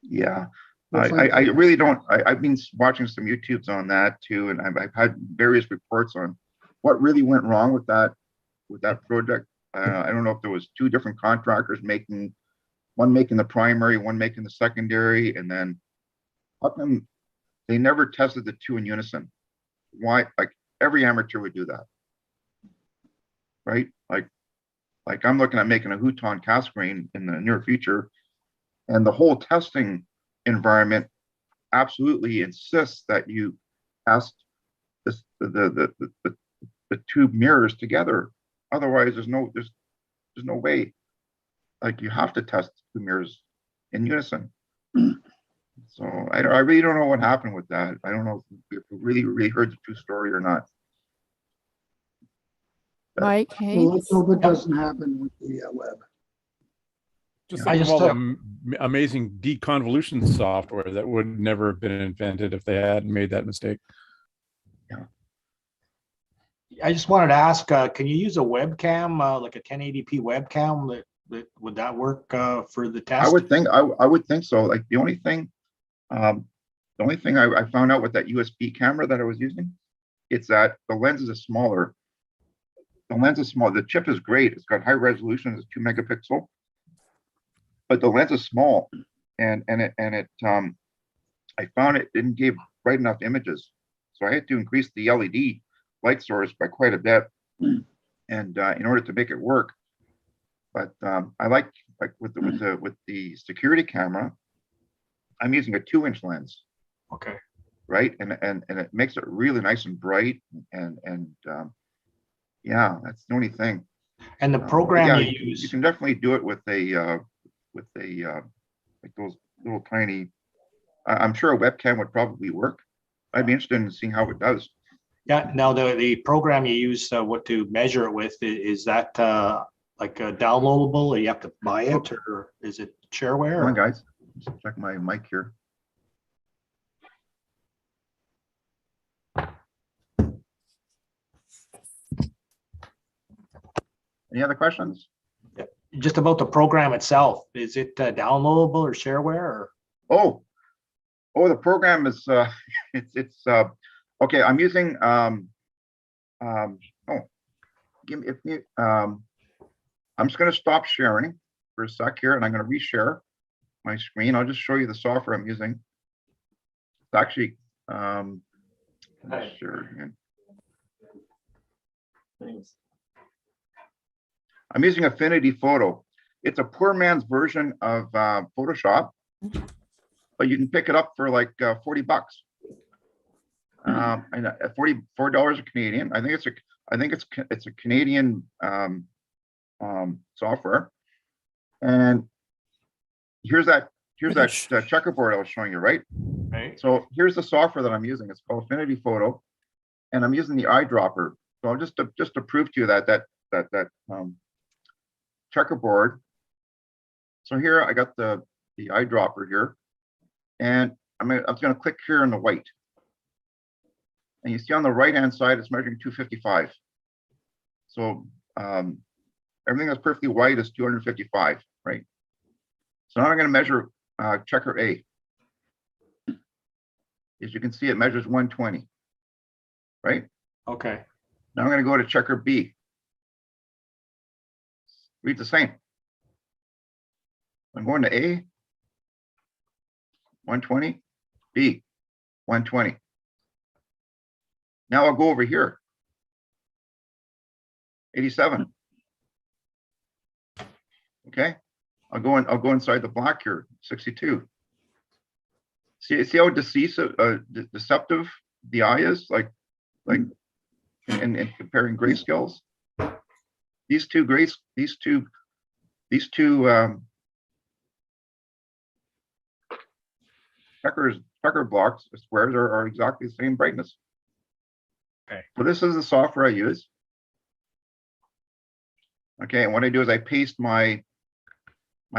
Yeah, I really don't. I've been watching some YouTubes on that too, and I've had various reports on what really went wrong with that project. I don't know if there was 2 different contractors one making the primary, one making the secondary, and then how come they never tested the 2 in unison? Why? Like every amateur would do that, right? Like Like I'm looking at making a Huton cascgrain in the near future, and the whole testing environment absolutely insists that you test this, the two mirrors together. Otherwise, there's no way. Like you have to test two mirrors in unison. So I really don't know what happened with that. I don't know if we really heard the true story or not. Mike Well, Hayes. let's hope it doesn't happen with the web. Just Yeah. think of all the amazing deconvolution software that would never have been invented if they hadn't made that mistake. I just wanted to ask, can you use a webcam, like a 1080p webcam? That would that work for the test? I would think so. Like the only thing I found out with that USB camera that I was using, it's that the lenses are smaller. The lens is small. The chip is great. It's got high resolution. It's 2 megapixel, but the lens is small, and I found it didn't give bright enough images, so I had to increase the LED light source by quite a bit, and in order to make it work. But I like with the security camera, I'm using a 2-inch lens. Okay. Right, and it makes it really nice and bright, and yeah, that's the only thing. And the But program yeah, you you use, can definitely do it with a like those little tiny. I'm sure a webcam would probably work. I'd be interested in seeing how it does. yeah. Now the program you use, what to measure it with, is that like downloadable, or you have to buy it, or is it shareware? Come on, or- guys. Just check my mic here. Any other questions? Just about the program itself, is it downloadable or shareware? Or Oh, the program is it's okay. I'm using give me if you I'm just going to stop sharing for a sec here, and I'm going to reshare my screen. I'll just show you the software I'm using. It's actually let's share it again. I'm using Affinity Photo. It's a poor man's version of Photoshop, but you can pick it up for like $40. And $44 Canadian. I think it's a Canadian software. And here's that checkerboard I was showing you, right? right? So here's the software that I'm using. It's called Affinity Photo, and I'm using the eyedropper. So just to prove to you that checkerboard. So here I got the eyedropper here, and I'm just going to click here on the white, and you see on the right hand side it's measuring 255. So everything that's perfectly white is 255, right? So now I'm going to measure checker A. As you can see, it measures 120, right? Okay. Now I'm going to go to checker B. Read the same. I'm going to A, 120, B, 120. Now I'll go over here, 87. Okay, I'll go inside the black here, 62. See how deceptive the eye is, like in comparing grayscales. These two checker blocks, squares are exactly the same brightness. Okay. So this is the software I use. Okay, and what I do is I paste my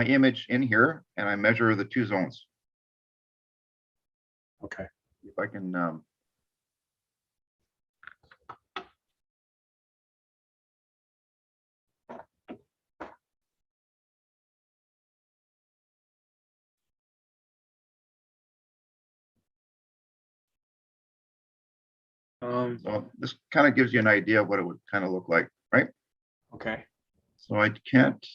image in here and I measure the two zones. Okay. If I can so this kind of gives you an idea of what it would kind of look like, right? Okay. So I can't,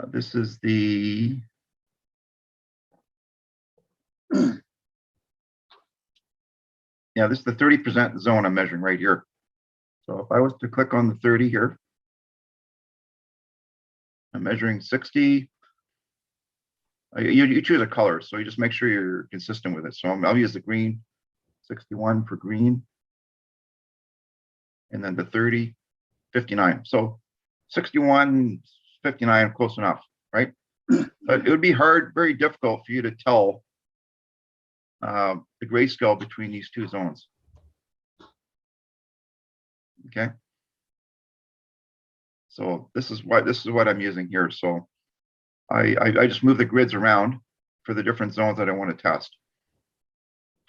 this is the, yeah, this is the 30% zone I'm measuring right here. So if I was to click on the 30 here, I'm measuring 60. You choose a color, so you just make sure you're consistent with it. So I'll use the green, 61 for green, and then the 30, 59. So 61, 59, close enough, right? But it would be hard, very difficult for you to tell the grayscale between these two zones. Okay. So this is what I'm using here. So I just move the grids around for the different zones that I want to test.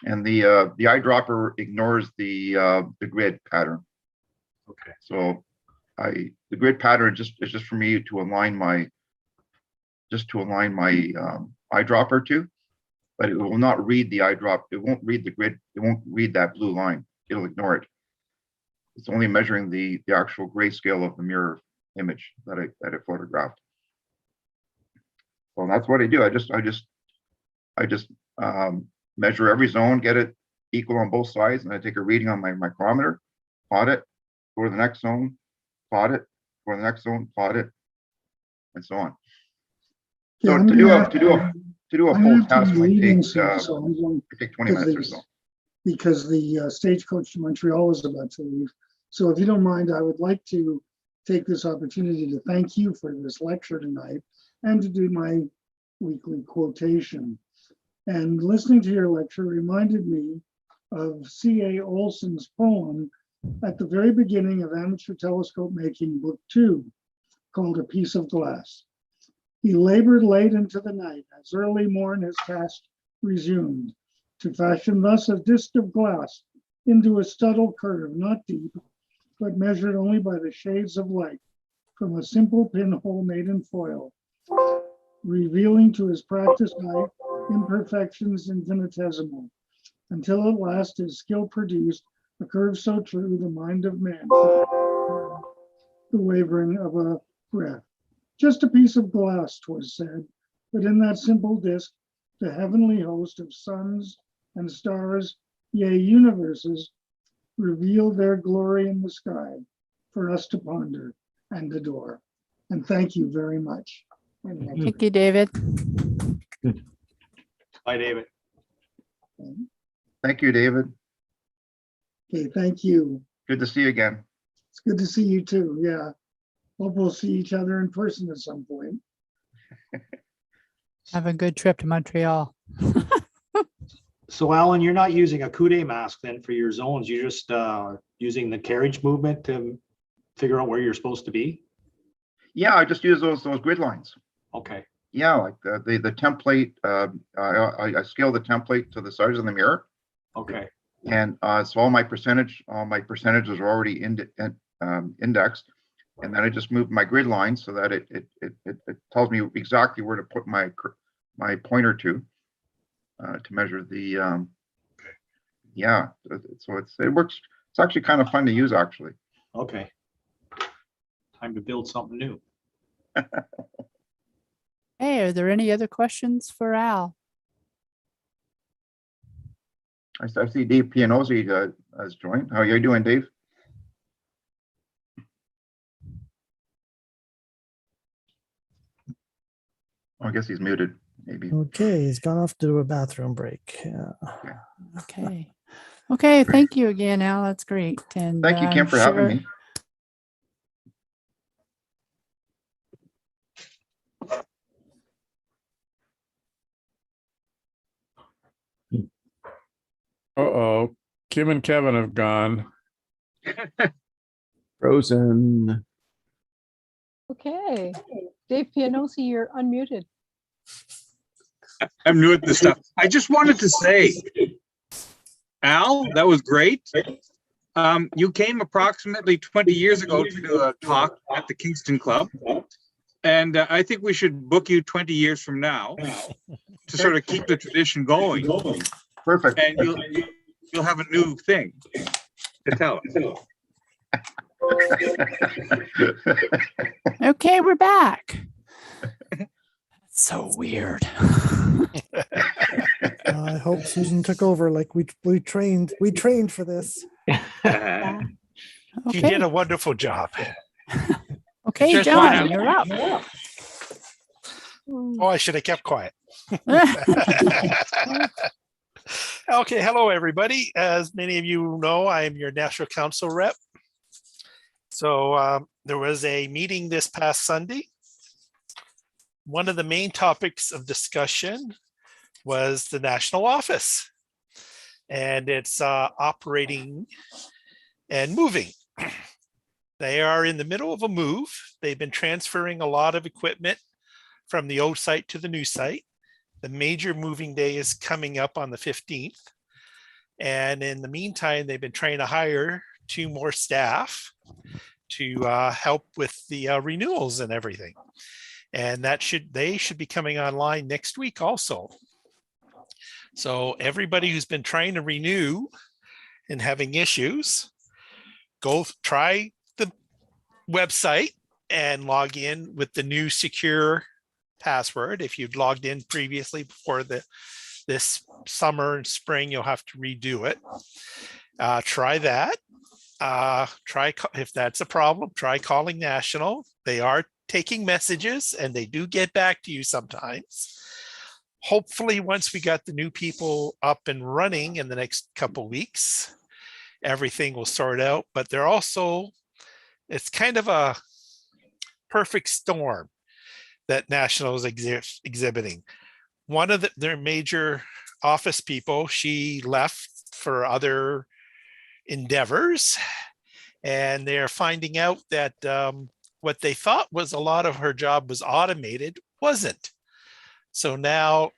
And the eyedropper ignores the grid pattern. Okay. So the grid pattern is just for me to align my eyedropper to, but it will not read the eyedrop. It won't read the grid. It won't read that blue line. It'll ignore it. It's only measuring the actual grayscale of the mirror image that I photographed. So that's what I do. I just measure every zone, get it equal on both sides, and I take a reading on my micrometer, plot it, go to the next zone, plot it, go to the next zone, plot it, and so on. So Yeah, to do a full test might take 20 minutes or so. Because the stagecoach to Montreal is about to leave. So if you don't mind, I would like to take this opportunity to thank you for this lecture tonight and to do my weekly quotation. And listening to your lecture reminded me of C.A. Olson's poem at the very beginning of Amateur Telescope Making Book 2, called A Piece of Glass. He labored late into the night as early morn his task resumed, to fashion thus a disc of glass into a subtle curve, not deep, but measured only by the shades of light from a simple pinhole made in foil, revealing to his practiced eye imperfections infinitesimal, until at last his skill produced a curve so true the mind of man, the wavering of a breath. Just a piece of glass, 'twas said, but in that simple disc, the heavenly host of suns and stars, yea, universes, reveal their glory in the sky for us to ponder and adore. And thank you very much. Thank you, David. Hi, David. Thank you, David. Okay, thank you. Good to see you again. It's good to see you too. Yeah. Hope we'll see each other in person at some point. Have a good trip to Montreal. So Alan, you're not using a Coude mask then for your zones. You're just using the carriage movement to figure out where you're supposed to be? Yeah, I just use those grid lines. Okay. Yeah, like the template. I scale the template to the size of the mirror. Okay. And so all my percentages are already indexed, and then I just move my grid line so that it tells me exactly where to put my pointer to measure the yeah. So it works. It's actually kind of fun to use, actually. Okay. Time to build something new. Hey, are there any other questions for Al? I see Dave Pianozzi has joined. How are you doing, Dave? Oh, I guess he's muted, maybe. Okay, he's gone off to do a bathroom break. Yeah. Okay. Okay, thank you again, Al. That's great. And Thank you, Kim, for having me. Uh-oh, Kim and Kevin have gone. Frozen. Okay, Dave Pianozzi, you're unmuted. I'm new at this stuff. I just wanted to say, Al, that was great. You came approximately 20 years ago to do a talk at the Kingston Club. And I think we should book you 20 years from now to sort of keep the tradition going. Perfect. And you'll have a new thing to tell us. okay, we're back. So weird. I hope Susan took over. Like we trained for this. She did a wonderful job. Okay, Just John, wanna- you're up. Mm. Oh, I should have kept quiet. Okay, hello, everybody. As many of you know, I am your National Council rep. So there was a meeting this past Sunday. One of the main topics of discussion was the national office and its operating and moving. They are in the middle of a move. They've been transferring a lot of equipment from the old site to the new site. The major moving day is coming up on the 15th. And in the meantime, they've been trying to hire 2 more staff to help with the renewals and everything. And they should be coming online next week also. So everybody who's been trying to renew and having issues, go try the website and log in with the new secure password. If you'd logged in previously before this summer and spring, you'll have to redo it. Try that. If that's a problem, try calling National. They are taking messages and they do get back to you sometimes. Hopefully, once we got the new people up and running in the next couple weeks, everything will sort out. But they're also, it's kind of a perfect storm that National is exhibiting. One of their major office people, she left for other endeavors, and they're finding out that what they thought was a lot of her job was automated wasn't. So now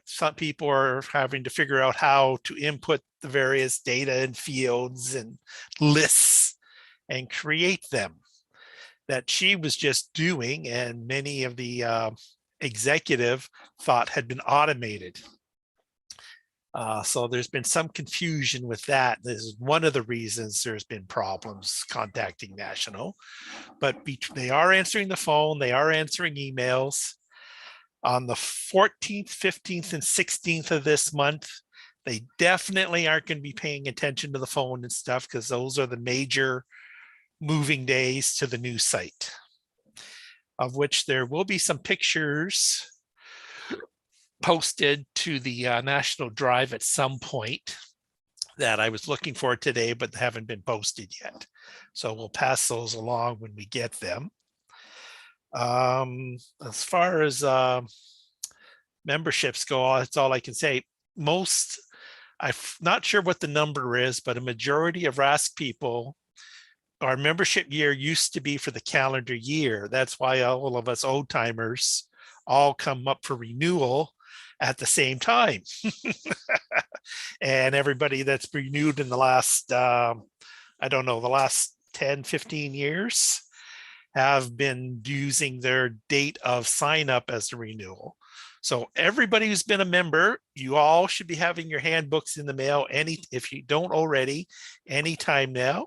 some people are having to figure out how to input the various data and fields and lists and create them that she was just doing, and many of the executive thought had been automated. So there's been some confusion with that. This is one of the reasons there's been problems contacting National, but they are answering the phone, they are answering emails. On the 14th, 15th, and 16th of this month, they definitely aren't going to be paying attention to the phone and stuff, because those are the major moving days to the new site, of which there will be some pictures posted to the National Drive at some point that I was looking for today, but haven't been posted yet. So we'll pass those along when we get them. As far as memberships go, that's all I can say. I'm not sure what the number is, but a majority of RASC people, our membership year used to be for the calendar year. That's why all of us old timers all come up for renewal at the same time. And everybody that's renewed in the last, I don't know, the last 10, 15 years have been using their date of sign up as the renewal. So everybody who's been a member, you all should be having your handbooks in the mail if you don't already, anytime now.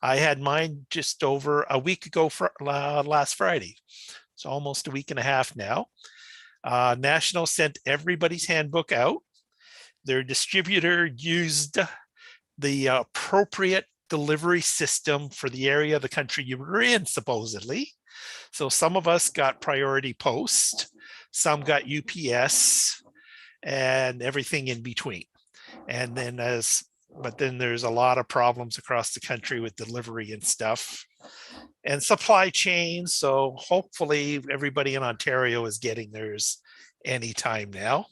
I had mine just over a week ago last Friday. So almost a week and a half now. National sent everybody's handbook out. Their distributor used the appropriate delivery system for the area of the country you were in, supposedly. So some of us got priority post, some got UPS, and everything in between. And then but then there's a lot of problems across the country with delivery and stuff and supply chain. So hopefully everybody in Ontario is getting theirs anytime now.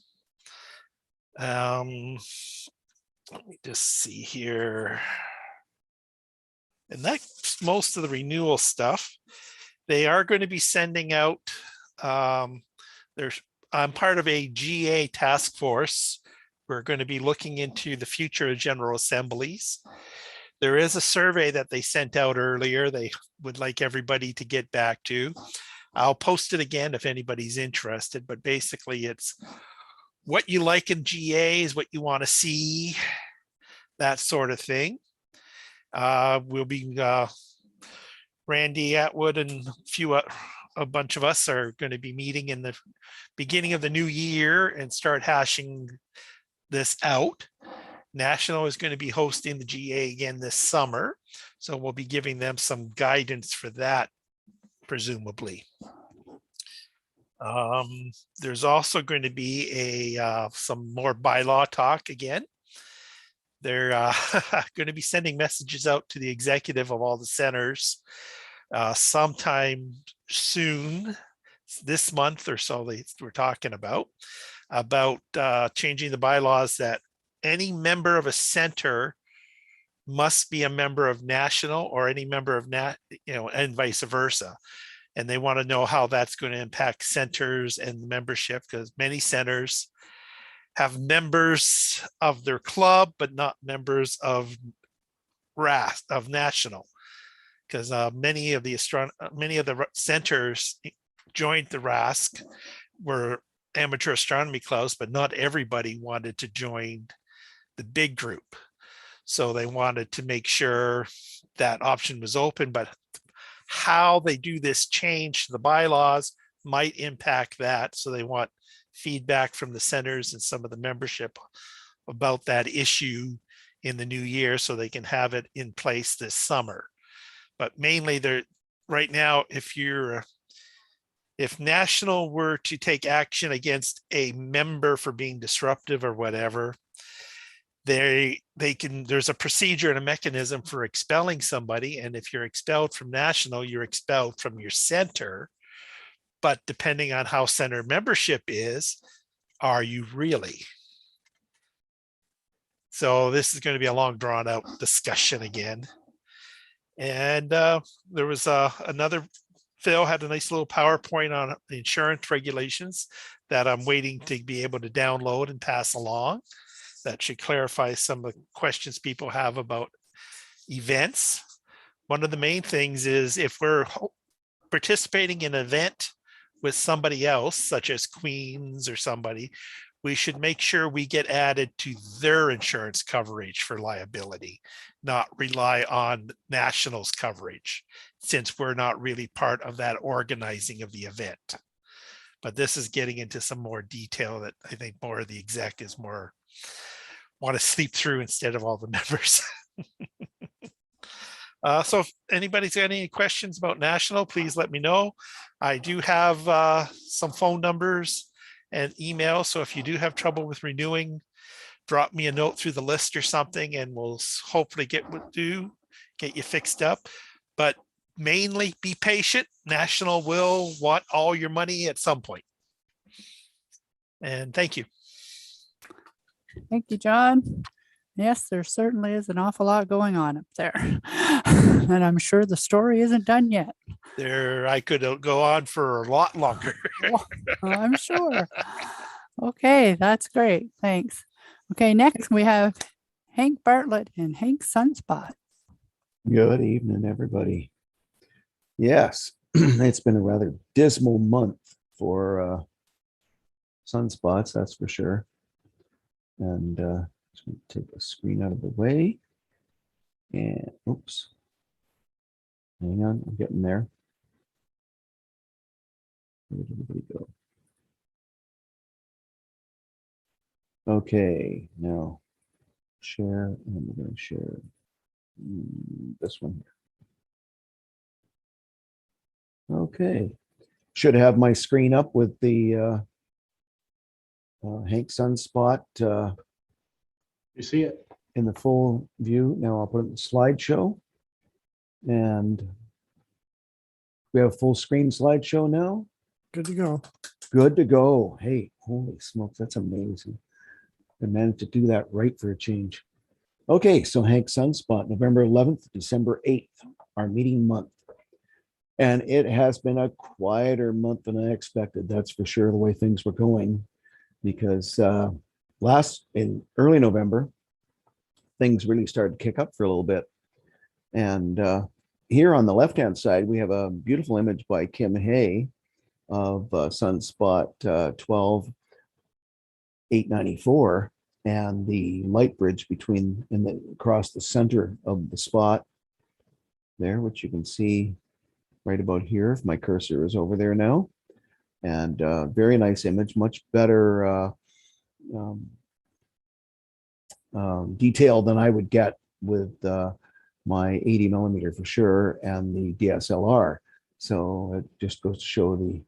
Let me just see here. And that's most of the renewal stuff. They are going to be sending out, I'm part of a GA task force. We're going to be looking into the future of General Assemblies. There is a survey that they sent out earlier. They would like everybody to get back to. I'll post it again if anybody's interested, but basically it's what you like in GA is what you want to see, that sort of thing. We'll be Randy Atwood and a bunch of us are going to be meeting in the beginning of the new year and start hashing this out. National is going to be hosting the GA again this summer, so we'll be giving them some guidance for that, presumably. There's also going to be some more bylaw talk again. They're going to be sending messages out to the executive of all the centers sometime soon, this month or so. We're talking about changing the bylaws that any member of a center must be a member of national, or any member of and vice versa. And they want to know how that's going to impact centers and membership, because many centers have members of their club, but not members of RASC, of national, because many of the centers joined the RASC, were amateur astronomy clubs, but not everybody wanted to join the big group. So they wanted to make sure that option was open, but how they do this change to the bylaws might impact that. So they want feedback from the centers and some of the membership about that issue in the new year, so they can have it in place this summer. But mainly they're right now, if national were to take action against a member for being disruptive or whatever, there's a procedure and a mechanism for expelling somebody. And if you're expelled from national, you're expelled from your center. But depending on how center membership is, are you really? So this is going to be a long drawn out discussion again. And there was Phil had a nice little PowerPoint on the insurance regulations that I'm waiting to be able to download and pass along. That should clarify some of the questions people have about events. One of the main things is, if we're participating in an event with somebody else, such as Queens or somebody, we should make sure we get added to their insurance coverage for liability, not rely on nationals coverage, since we're not really part of that organizing of the event. But this is getting into some more detail that I think more of the exec is more want to sleep through instead of all the members. So if anybody's got any questions about national, please let me know. I do have some phone numbers and email. So if you do have trouble with renewing, drop me a note through the list or something, and we'll hopefully get you fixed up. But mainly be patient. National will want all your money at some point. And thank you. Thank you, John. Yes, there certainly is an awful lot going on up there. And I'm sure the story isn't done yet. I could go on for a lot longer. I'm sure. Okay, that's great. Thanks. Okay, next we have Hank Bartlett and Hank Sunspot. Good evening, everybody. Yes, it's been a rather dismal month for sunspots, that's for sure. And just going to take the screen out of the way. And oops. Hang on, I'm getting there. Where did everybody go? Okay, now share, and we're going to share this one here. Okay, should have my screen up with the Hank Sunspot. You see it in the full view. Now I'll put it in the slideshow, and we have a full screen slideshow now. Good to go. Good to go. Hey, holy smokes, that's amazing. I managed to do that right for a change. Okay, so Hank Sunspot, November 11th, December 8th, our meeting month. And it has been a quieter month than I expected. That's for sure, the way things were going, because in early November, things really started to kick up for a little bit. And here on the left-hand side, we have a beautiful image by Kim Hay of Sunspot 12894, and the light bridge across the center of the spot there, which you can see right about here if my cursor is over there now. And very nice image, much better detail than I would get with my 80 millimeter for sure and the DSLR. So it just goes to show the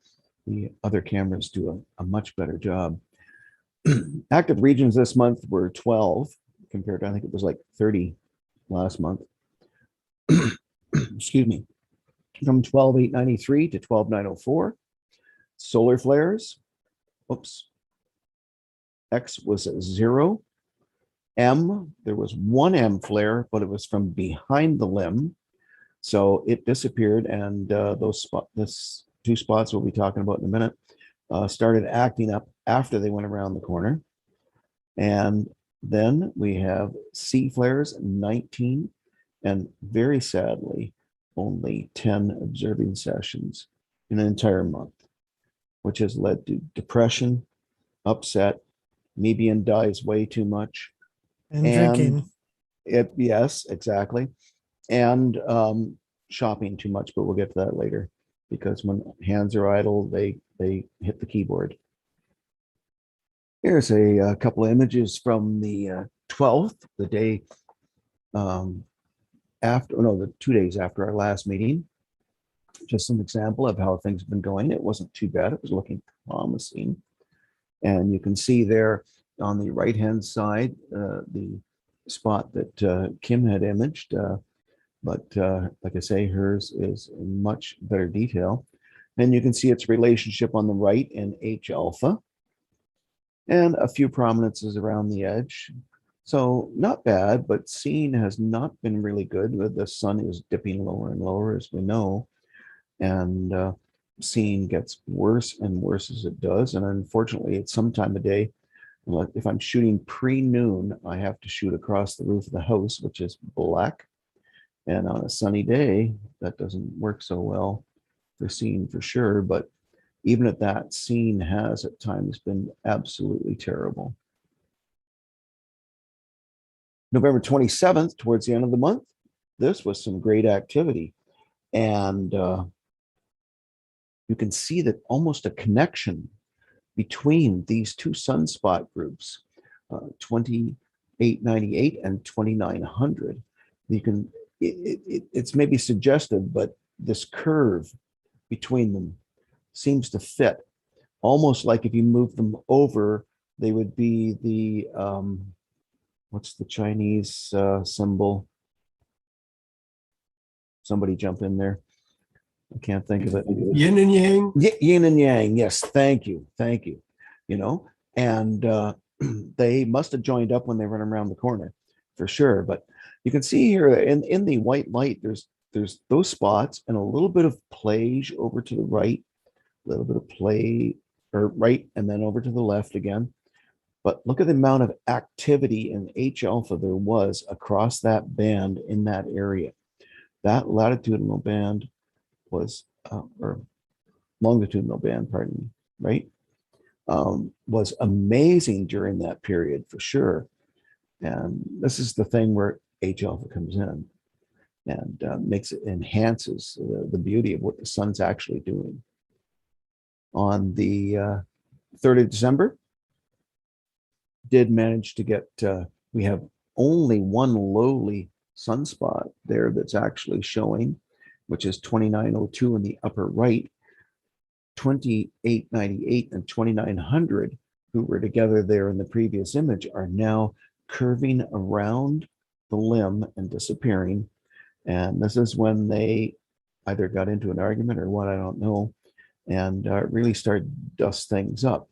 the other cameras do a much better job. Active regions this month were 12 compared to, I think it was like 30 last month. Excuse me. From 12,893 to 12,904. Solar flares. Oops. X was 0. M, there was one M flare, but it was from behind the limb. So it disappeared, and this 2 spots we'll be talking about in a minute started acting up after they went around the corner. And then we have C flares, 19, and very sadly, only 10 observing sessions in an entire month, which has led to depression, upset, Mebian dies way too much. And drinking. Yes, exactly. And shopping too much, but we'll get to that later, because when hands are idle, they hit the keyboard. Here's a couple of images from the 12th, the day after, no, the 2 days after our last meeting. Just an example of how things have been going. It wasn't too bad. It was looking promising. And you can see there on the right-hand side, the spot that Kim had imaged. But like I say, hers is in much better detail. And you can see its relationship on the right in H alpha and a few prominences around the edge. So not bad, but seeing has not been really good. The sun is dipping lower and lower, as we know. And seeing gets worse and worse as it does. And unfortunately, at some time of day, if I'm shooting pre-noon, I have to shoot across the roof of the house, which is black. And on a sunny day, that doesn't work so well for seeing for sure. But even at that, seeing has at times been absolutely terrible. November 27th, towards the end of the month, this was some great activity. And you can see that almost a connection between these 2 sunspot groups, 2898 and 2900. You can, it's maybe suggestive, but this curve between them seems to fit, almost like if you move them over, they would be the, what's the Chinese symbol? Somebody jump in there. I can't think of it. Yin and yang. Yin and yang. Yes. Thank you. Thank you. You know, and they must have joined up when they run around the corner for sure. But you can see here in the white light, there's those spots and a little bit of plage over to the right, a little bit of play or right, and then over to the left again. But look at the amount of activity in H alpha there was across that band in that area. That latitudinal band was, or longitudinal band, pardon me, right? Was amazing during that period for sure. And this is the thing where H alpha comes in and enhances the beauty of what the sun's actually doing. On the 3rd of December, did manage to get, we have only one lowly sunspot there that's actually showing, which is 2902 in the upper right. 2898 and 2900, who were together there in the previous image, are now curving around the limb and disappearing. And this is when they either got into an argument or what, I don't know, and really started to dust things up.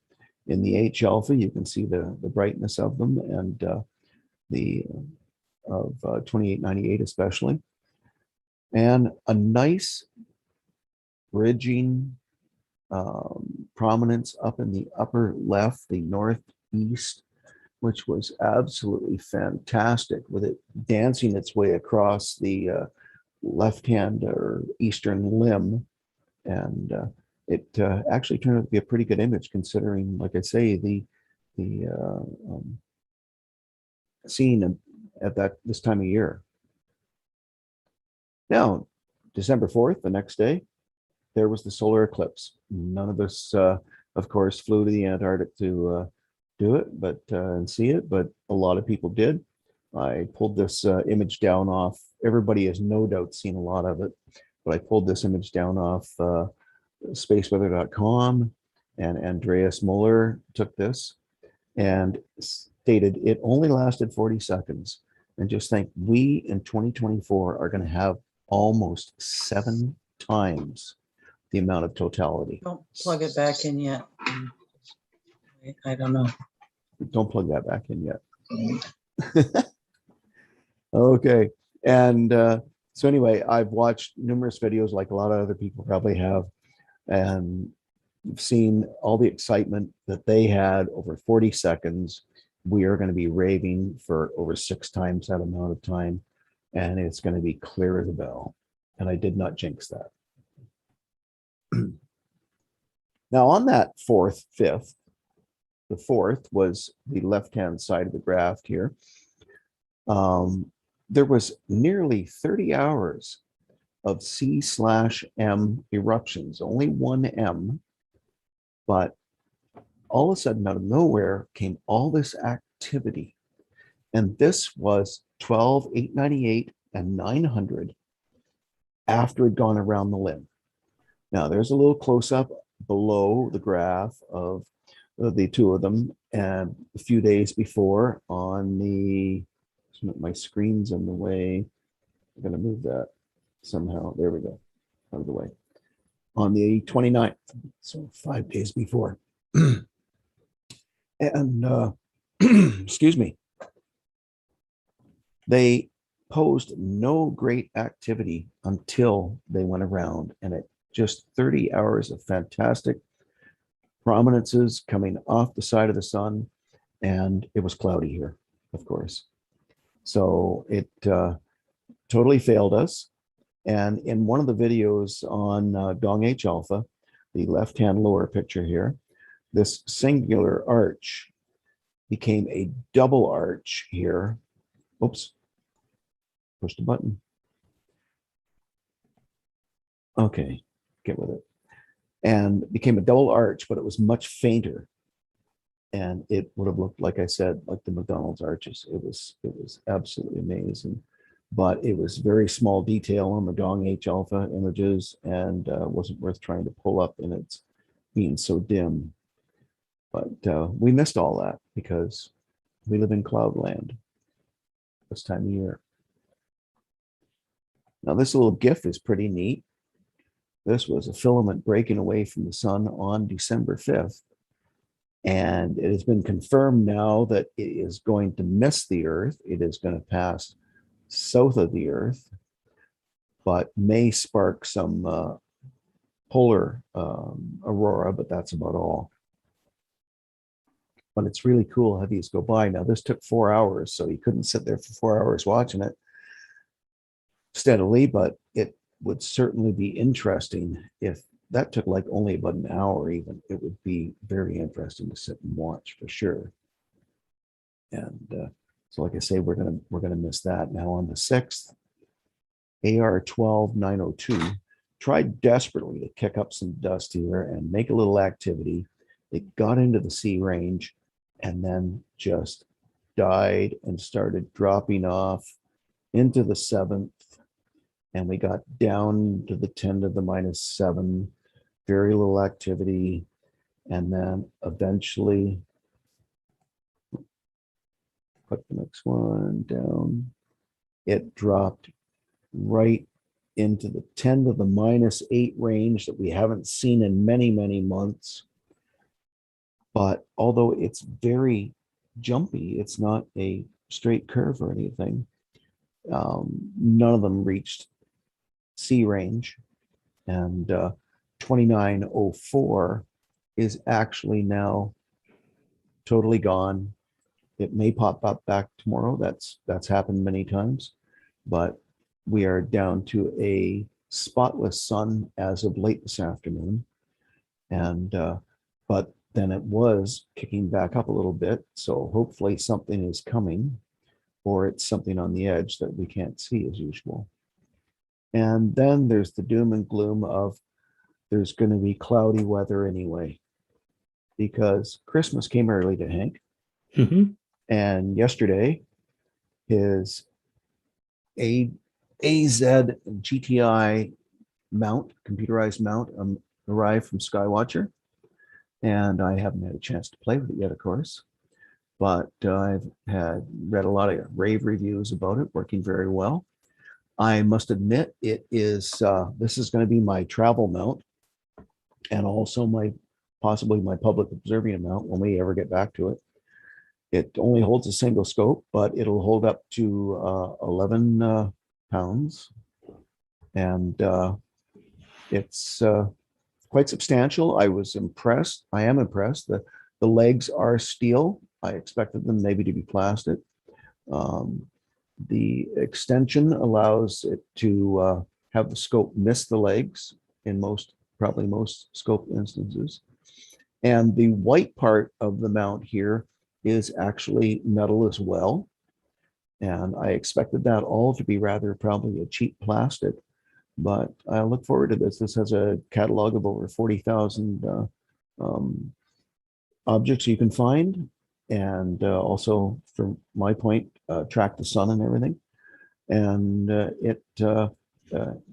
In the H alpha, you can see the brightness of them, and the of 2898 especially. And a nice bridging prominence up in the upper left, the northeast, which was absolutely fantastic, with it dancing its way across the left-hand or eastern limb. And it actually turned out to be a pretty good image, considering, like I say, the scene at this time of year. Now, December 4th, the next day, there was the solar eclipse. None of us, of course, flew to the Antarctic to do it, but and see it, but a lot of people did. I pulled this image down off. Everybody has no doubt seen a lot of it, but I pulled this image down off spaceweather.com, and Andreas Muller took this and stated it only lasted 40 seconds. And just think, we in 2024 are going to have almost 7 times the amount of totality. Don't plug it back in yet. I don't know. Don't plug that back in yet. Okay. And so anyway, I've watched numerous videos like a lot of other people probably have, and seen all the excitement that they had over 40 seconds. We are going to be raving for over 6 times that amount of time, and it's going to be clear as a bell. And I did not jinx that. Now on that 5th, the 4th was the left-hand side of the graph here. There was nearly 30 hours of C/M eruptions, only 1 M, but all of a sudden out of nowhere came all this activity. And this was 12, 898, and 900 after it had gone around the limb. Now there's a little close-up below the graph of the 2 of them, and a few days before on the, my screen's in the way. I'm going to move that somehow. There we go. Out of the way. On the 29th, so 5 days before. And excuse me, they posed no great activity until they went around, and it just 30 hours of fantastic prominences coming off the side of the sun, and it was cloudy here, of course. So it totally failed us. And in one of the videos on Dong H Alpha, the left-hand lower picture here, this singular arch became a double arch here. Oops, push the button. Okay, get with it. And became a double arch, but it was much fainter. And it would have looked, like I said, like the McDonald's arches. It was absolutely amazing. But it was very small detail on the Dong H Alpha images, and wasn't worth trying to pull up in its being so dim. But we missed all that because we live in cloudland this time of year. Now this little GIF is pretty neat. This was a filament breaking away from the sun on December 5th. And it has been confirmed now that it is going to miss the Earth. It is going to pass south of the Earth, but may spark some polar aurora, but that's about all. But it's really cool how these go by. Now this took 4 hours, so you couldn't sit there for 4 hours watching it steadily, but it would certainly be interesting. If that took like only about an hour even, it would be very interesting to sit and watch for sure. And so like I say, we're gonna miss that. Now on the 6th, AR-12-902 tried desperately to kick up some dust here and make a little activity. It got into the C range and then just died and started dropping off into the 7th. And we got down to the 10 to the -7, very little activity. And then eventually, put the next one down, it dropped right into the 10 to the -8 range that we haven't seen in many, many months. But although it's very jumpy, it's not a straight curve or anything. None of them reached C range, and 2904 is actually now totally gone. It may pop up back tomorrow. That's happened many times, but we are down to a spotless sun as of late this afternoon. And but then it was kicking back up a little bit. So hopefully something is coming, or it's something on the edge that we can't see as usual. And then there's the doom and gloom of there's going to be cloudy weather anyway, because Christmas came early to Hank. And yesterday, his AZ GTI mount, computerized mount, arrived from Skywatcher, and I haven't had a chance to play with it yet, of course. But I've read a lot of rave reviews about it, working very well. I must admit, it is this is going to be my travel mount, and also possibly my public observing mount when we ever get back to it. It only holds a single scope, but it'll hold up to 11 pounds, and it's quite substantial. I was impressed. I am impressed. The legs are steel. I expected them maybe to be plastic. The extension allows it to have the scope miss the legs in probably most scope instances. And the white part of the mount here is actually metal as well. And I expected that all to be rather probably a cheap plastic, but I look forward to this. This has a catalog of over 40,000 objects you can find. And also, from my point, track the sun and everything. And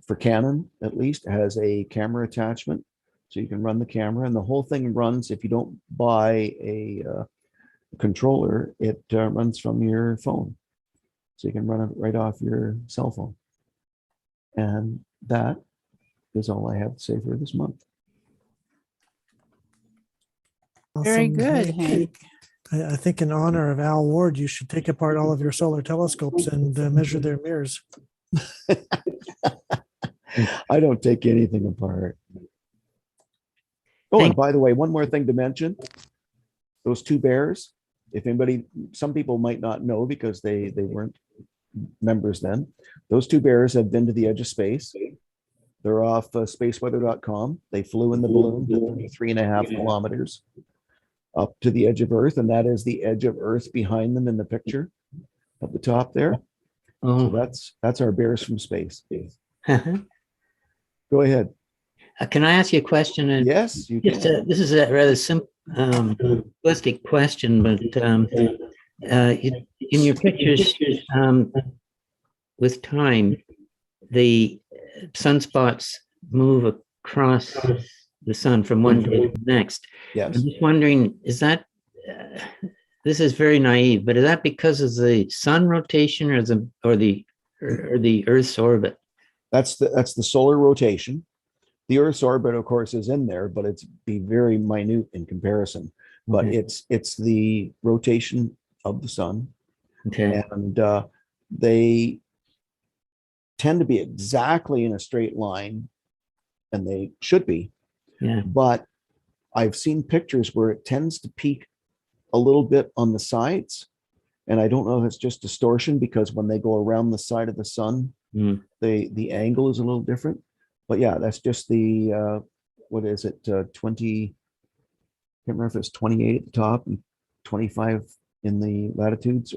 for Canon, at least, has a camera attachment. So you can run the camera, and the whole thing runs, if you don't buy a controller, it runs from your phone. So you can run it right off your cell phone. And that is all I have to say for this month. Very Awesome, good, Hank. Hank. I think in honor of Al Ward, you should take apart all of your solar telescopes and measure their mirrors. I don't take anything apart. Oh, and by the way, one more thing to mention. Those two bears, if anybody, some people might not know because they weren't members then. Those two bears have been to the edge of space. They're off spaceweather.com. They flew in the balloon to 33.5 kilometers up to the edge of Earth, and that is the edge of Earth behind them in the picture at the top there. Oh. So that's our bears from space. Go ahead. Can I ask you a question? Yes, you can. This is a rather simplistic question, but in your pictures, with time, the sunspots move across the sun from one day to the next. Yes. I'm just wondering, is that, this is very naive, but is that because of the sun rotation or the Earth's orbit? That's the solar rotation. The Earth's orbit, of course, is in there, but it's very minute in comparison. But Okay. it's the rotation of the sun. Okay. And they tend to be exactly in a straight line, and they should be. Yeah. But I've seen pictures where it tends to peak a little bit on the sides. And I don't know if it's just distortion, because when they go around the side of the sun, the angle is a little different. But yeah, that's just the, what is it, 20, can't remember if it's 28 at the top and 25 in the latitudes,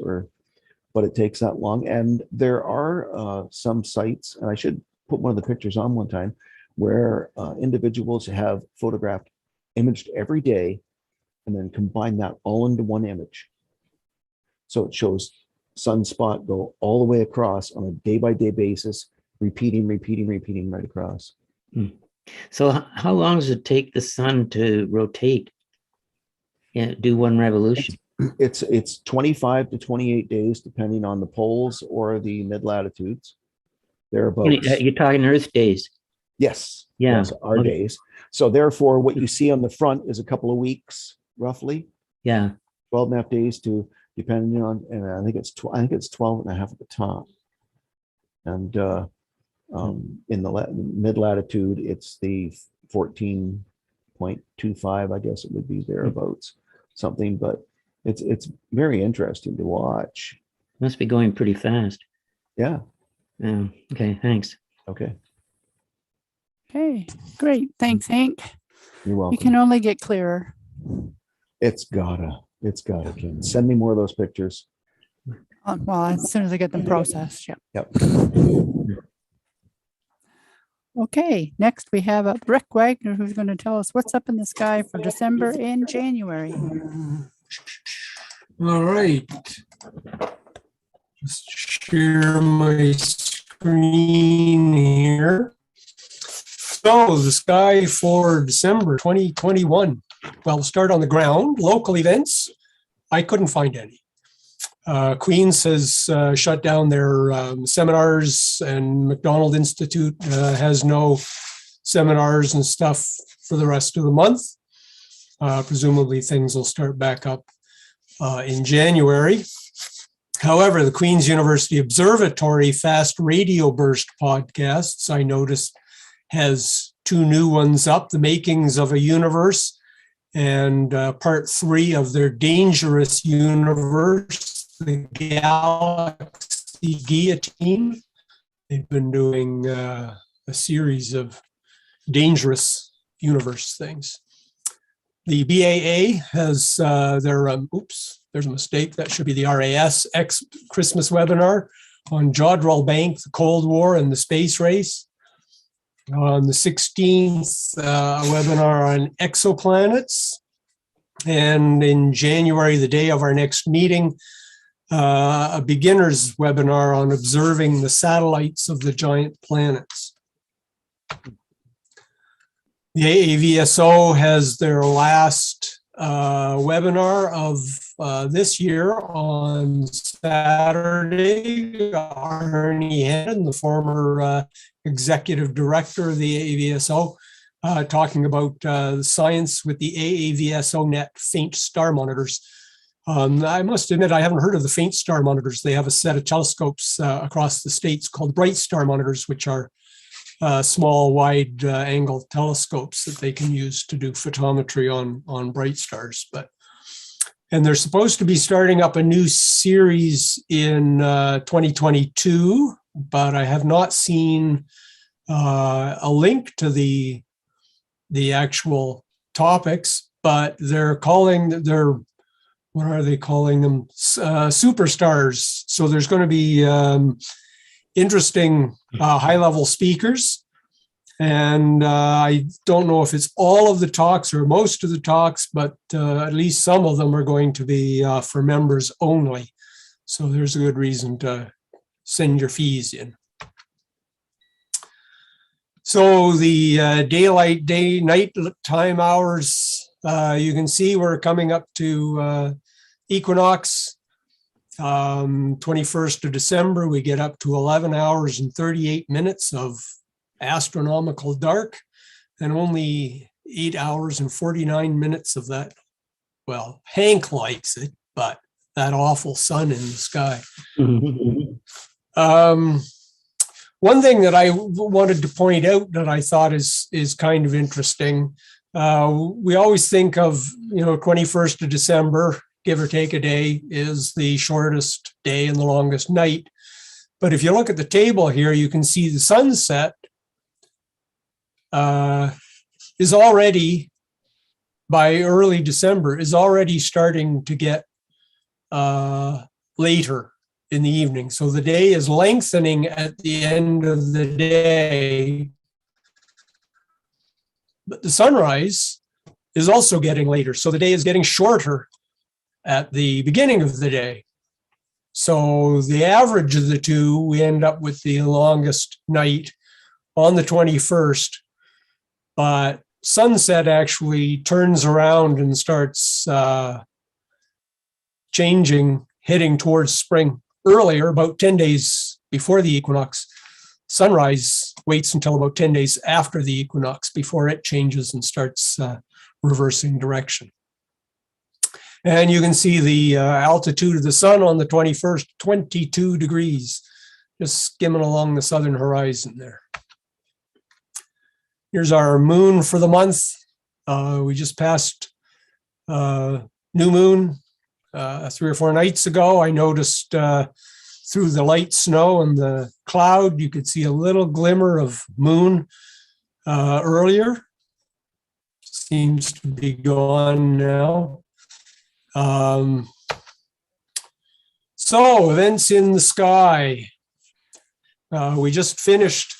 but it takes that long. And there are some sites, and I should put one of the pictures on one time, where individuals have photographed, imaged every day, and then combine that all into one image. So it shows sunspot go all the way across on a day-by-day basis, repeating right across. So how long does it take the sun to rotate? Yeah, do one revolution? It's 25 to 28 days, depending on the poles or the mid-latitudes. Thereabouts. You're talking Earth days? Yes. Yeah. Yes, our days. So therefore, what you see on the front is a couple of weeks, roughly. Yeah. 12.5 days to, depending on, and I think it's 12.5 at the top. And in the mid-latitude, it's the 14.25, I guess it would be thereabouts, something, but it's very interesting to watch. Must be going pretty fast. Yeah. Okay, thanks. Okay. Okay, great. Thanks, Hank. You're welcome. You can only get clearer. It's gotta, Kim. Send me more of those pictures. Well, as soon as I get them processed, yeah. Yep. Okay, next we have up Rick Wagner, who's going to tell us what's up in the sky for December and January. All right. Just share my screen here. So the sky for December 2021. Well, we'll start on the ground. Local events, I couldn't find any. Queen's has shut down their seminars, and McDonald Institute has no seminars and stuff for the rest of the month. Presumably things will start back up in January. However, the Queen's University Observatory Fast Radio Burst podcasts, I noticed, has 2 new ones up, The Makings of a Universe and part 3 of their Dangerous Universe, the Galaxy Guillotine. They've been doing a series of dangerous universe things. The BAA has their, oops, there's a mistake. That should be the RASC Christmas webinar on Jodrell Bank, the Cold War and the space race. On the 16th, a webinar on exoplanets. And in January, the day of our next meeting, a beginner's webinar on observing the satellites of the giant planets. The AAVSO has their last webinar of this year on Saturday. Arnie Hannon, the former executive director of the AAVSO, talking about the science with the AAVSO net faint star monitors. I must admit, I haven't heard of the faint star monitors. They have a set of telescopes across the states called bright star monitors, which are small, wide angle telescopes that they can use to do photometry on bright stars. And they're supposed to be starting up a new series in 2022, but I have not seen a link to the actual topics. But they're calling what are they calling them? Superstars. So there's going to be interesting high-level speakers. And I don't know if it's all of the talks or most of the talks, but at least some of them are going to be for members only. So there's a good reason to send your fees in. So the daylight, night time hours, you can see we're coming up to equinox. 21st of December, we get up to 11 hours and 38 minutes of astronomical dark, and only 8 hours and 49 minutes of that. Well, Hank likes it, but that awful sun in the sky. One thing that I wanted to point out that I thought is kind of interesting. We always think of, 21st of December, give or take a day, is the shortest day and the longest night. But if you look at the table here, you can see the sunset is already, by early December, is already starting to get later in the evening. So the day is lengthening at the end of the day, but the sunrise is also getting later. So the day is getting shorter at the beginning of the day. So the average of the two, we end up with the longest night on the 21st, but sunset actually turns around and starts changing, heading towards spring earlier, about 10 days before the equinox. Sunrise waits until about 10 days after the equinox before it changes and starts reversing direction. And you can see the altitude of the sun on the 21st, 22 degrees, just skimming along the southern horizon there. Here's our moon for the month. We just passed new moon 3 or 4 nights ago. I noticed through the light snow and the cloud, you could see a little glimmer of moon earlier. Seems to be gone now. So events in the sky. We just finished,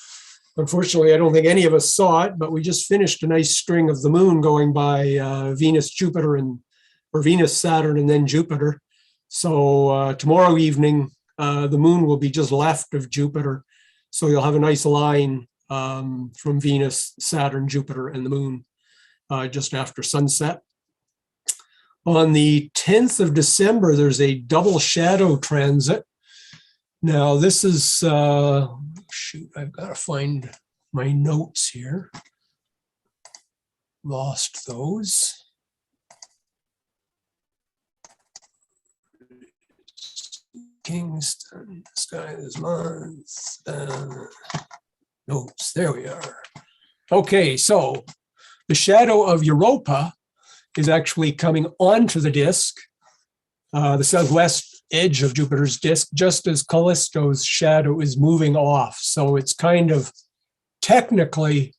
unfortunately, I don't think any of us saw it, but we just finished a nice string of the moon going by Venus, Jupiter, or Venus, Saturn, and then Jupiter. So tomorrow evening, the moon will be just left of Jupiter. So you'll have a nice line from Venus, Saturn, Jupiter, and the moon just after sunset. On the 10th of December, there's a double shadow transit. Now this is, shoot, I've got to find my notes here. Lost those. Kingston, sky this month. Notes, there we are. Okay, so the shadow of Europa is actually coming onto the disk, the southwest edge of Jupiter's disk, just as Callisto's shadow is moving off. So it's kind of technically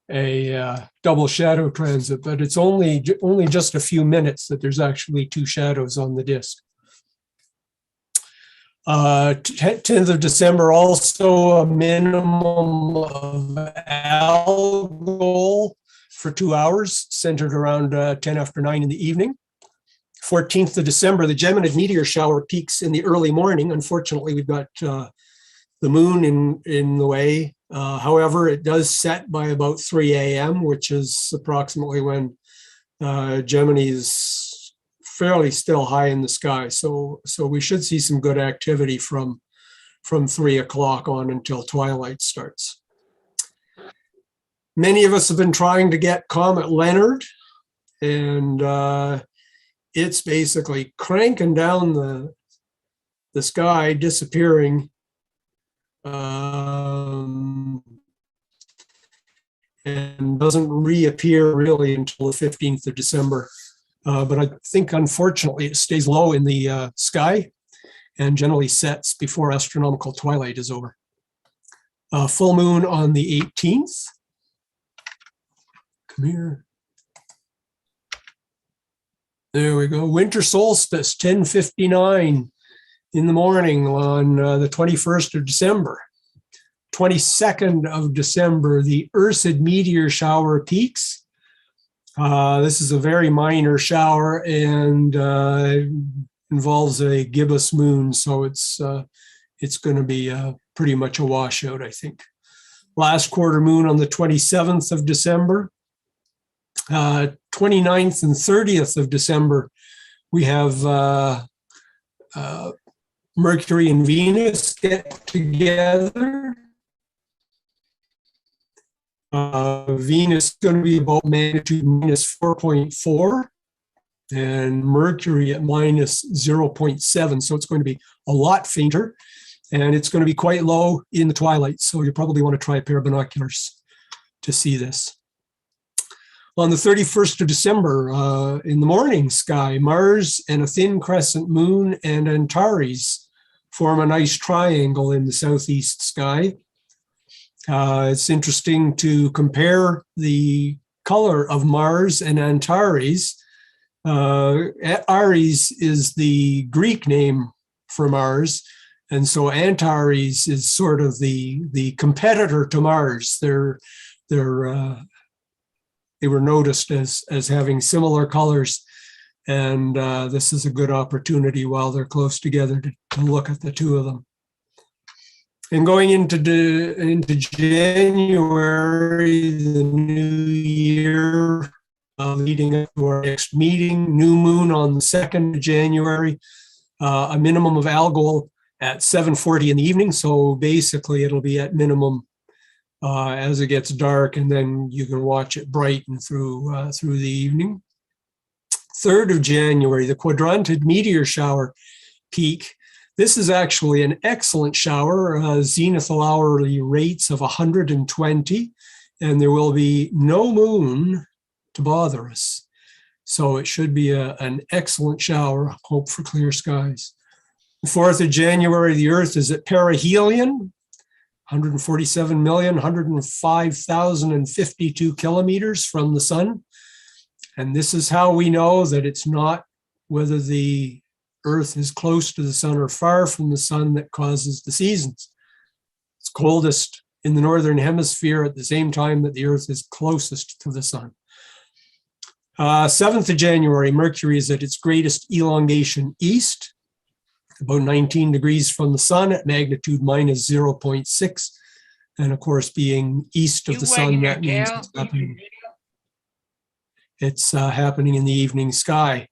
a double shadow transit, but it's only just a few minutes that there's actually two shadows on the disk. 10th of December, also a minimum of algol for 2 hours, centered around 10 after 9 in the evening. 14th of December, the Geminid Meteor shower peaks in the early morning. Unfortunately, we've got the moon in the way. However, it does set by about 3 a.m., which is approximately when Gemini is fairly still high in the sky. So we should see some good activity from 3 o'clock on until twilight starts. Many of us have been trying to get Comet Leonard, and it's basically cranking down the sky, disappearing. And doesn't reappear really until the 15th of December. But I think, unfortunately, it stays low in the sky and generally sets before astronomical twilight is over. Full moon on the 18th. Come here. There we go. Winter solstice, 10:59 in the morning on the 21st of December. 22nd of December, the Ursid meteor shower peaks. This is a very minor shower and involves a gibbous moon, so it's going to be pretty much a washout, I think. Last quarter moon on the 27th of December. 29th and 30th of December, we have Mercury and Venus get together. Venus is going to be about magnitude minus 4.4 and Mercury at minus 0.7. So it's going to be a lot fainter and it's going to be quite low in the twilight. So you probably want to try a pair of binoculars to see this. On the 31st of December, in the morning sky, Mars and a thin crescent moon and Antares form a nice triangle in the southeast sky. It's interesting to compare the color of Mars and Antares. Ares is the Greek name for Mars, and so Antares is sort of the competitor to Mars. They were noticed as having similar colors, and this is a good opportunity while they're close together to look at the two of them. And going into January, the new year, leading up to our next meeting, new moon on the 2nd of January, a minimum of algol at 7:40 in the evening. So basically it'll be at minimum as it gets dark, and then you can watch it brighten through the evening. 3rd of January, the quadrantid meteor shower peak. This is actually an excellent shower, zenithal hourly rates of 120, and there will be no moon to bother us. So it should be an excellent shower, hope for clear skies. The 4th of January, the Earth is at perihelion, 147,105,052 kilometers from the sun. And this is how we know that it's not whether the Earth is close to the sun or far from the sun that causes the seasons. It's coldest in the northern hemisphere at the same time that the Earth is closest to the sun. 7th of January, Mercury is at its greatest elongation east, about 19 degrees from the sun at magnitude minus 0.6. And of course, being east of the sun, that means it's happening in the evening sky.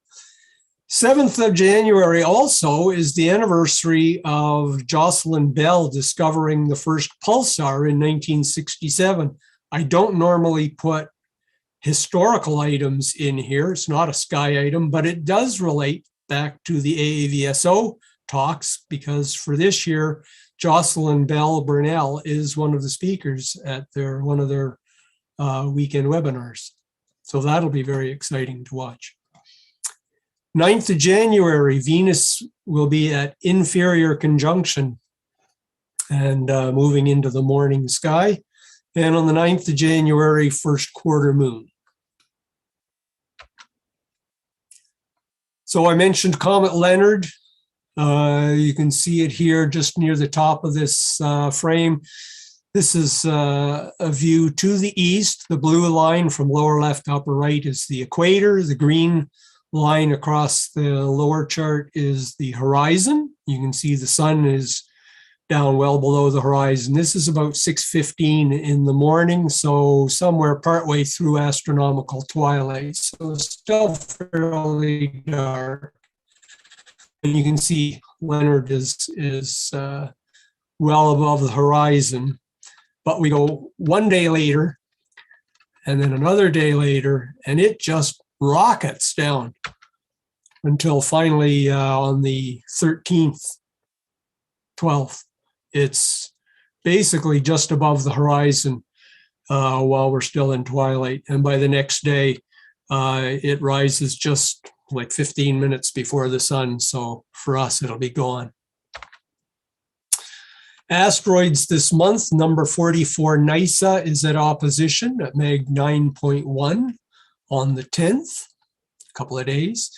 7th of January also is the anniversary of Jocelyn Bell discovering the first pulsar in 1967. I don't normally put historical items in here. It's not a sky item, but it does relate back to the AAVSO talks, because for this year, Jocelyn Bell Burnell is one of the speakers at one of their weekend webinars. So that'll be very exciting to watch. 9th of January, Venus will be at inferior conjunction and moving into the morning sky. And on the 9th of January, first quarter moon. So I mentioned Comet Leonard. You can see it here just near the top of this frame. This is a view to the east. The blue line from lower left, upper right is the equator. The green line across the lower chart is the horizon. You can see the sun is down well below the horizon. This is about 6:15 in the morning, so somewhere partway through astronomical twilight. So it's still fairly dark. And you can see Leonard is well above the horizon. But we go one day later, and then another day later, and it just rockets down until finally on the 13th, 12th, it's basically just above the horizon while we're still in twilight. And by the next day, it rises just like 15 minutes before the sun. So for us, it'll be gone. Asteroids this month, number 44 NISA is at opposition at Mag 9.1 on the 10th, a couple of days.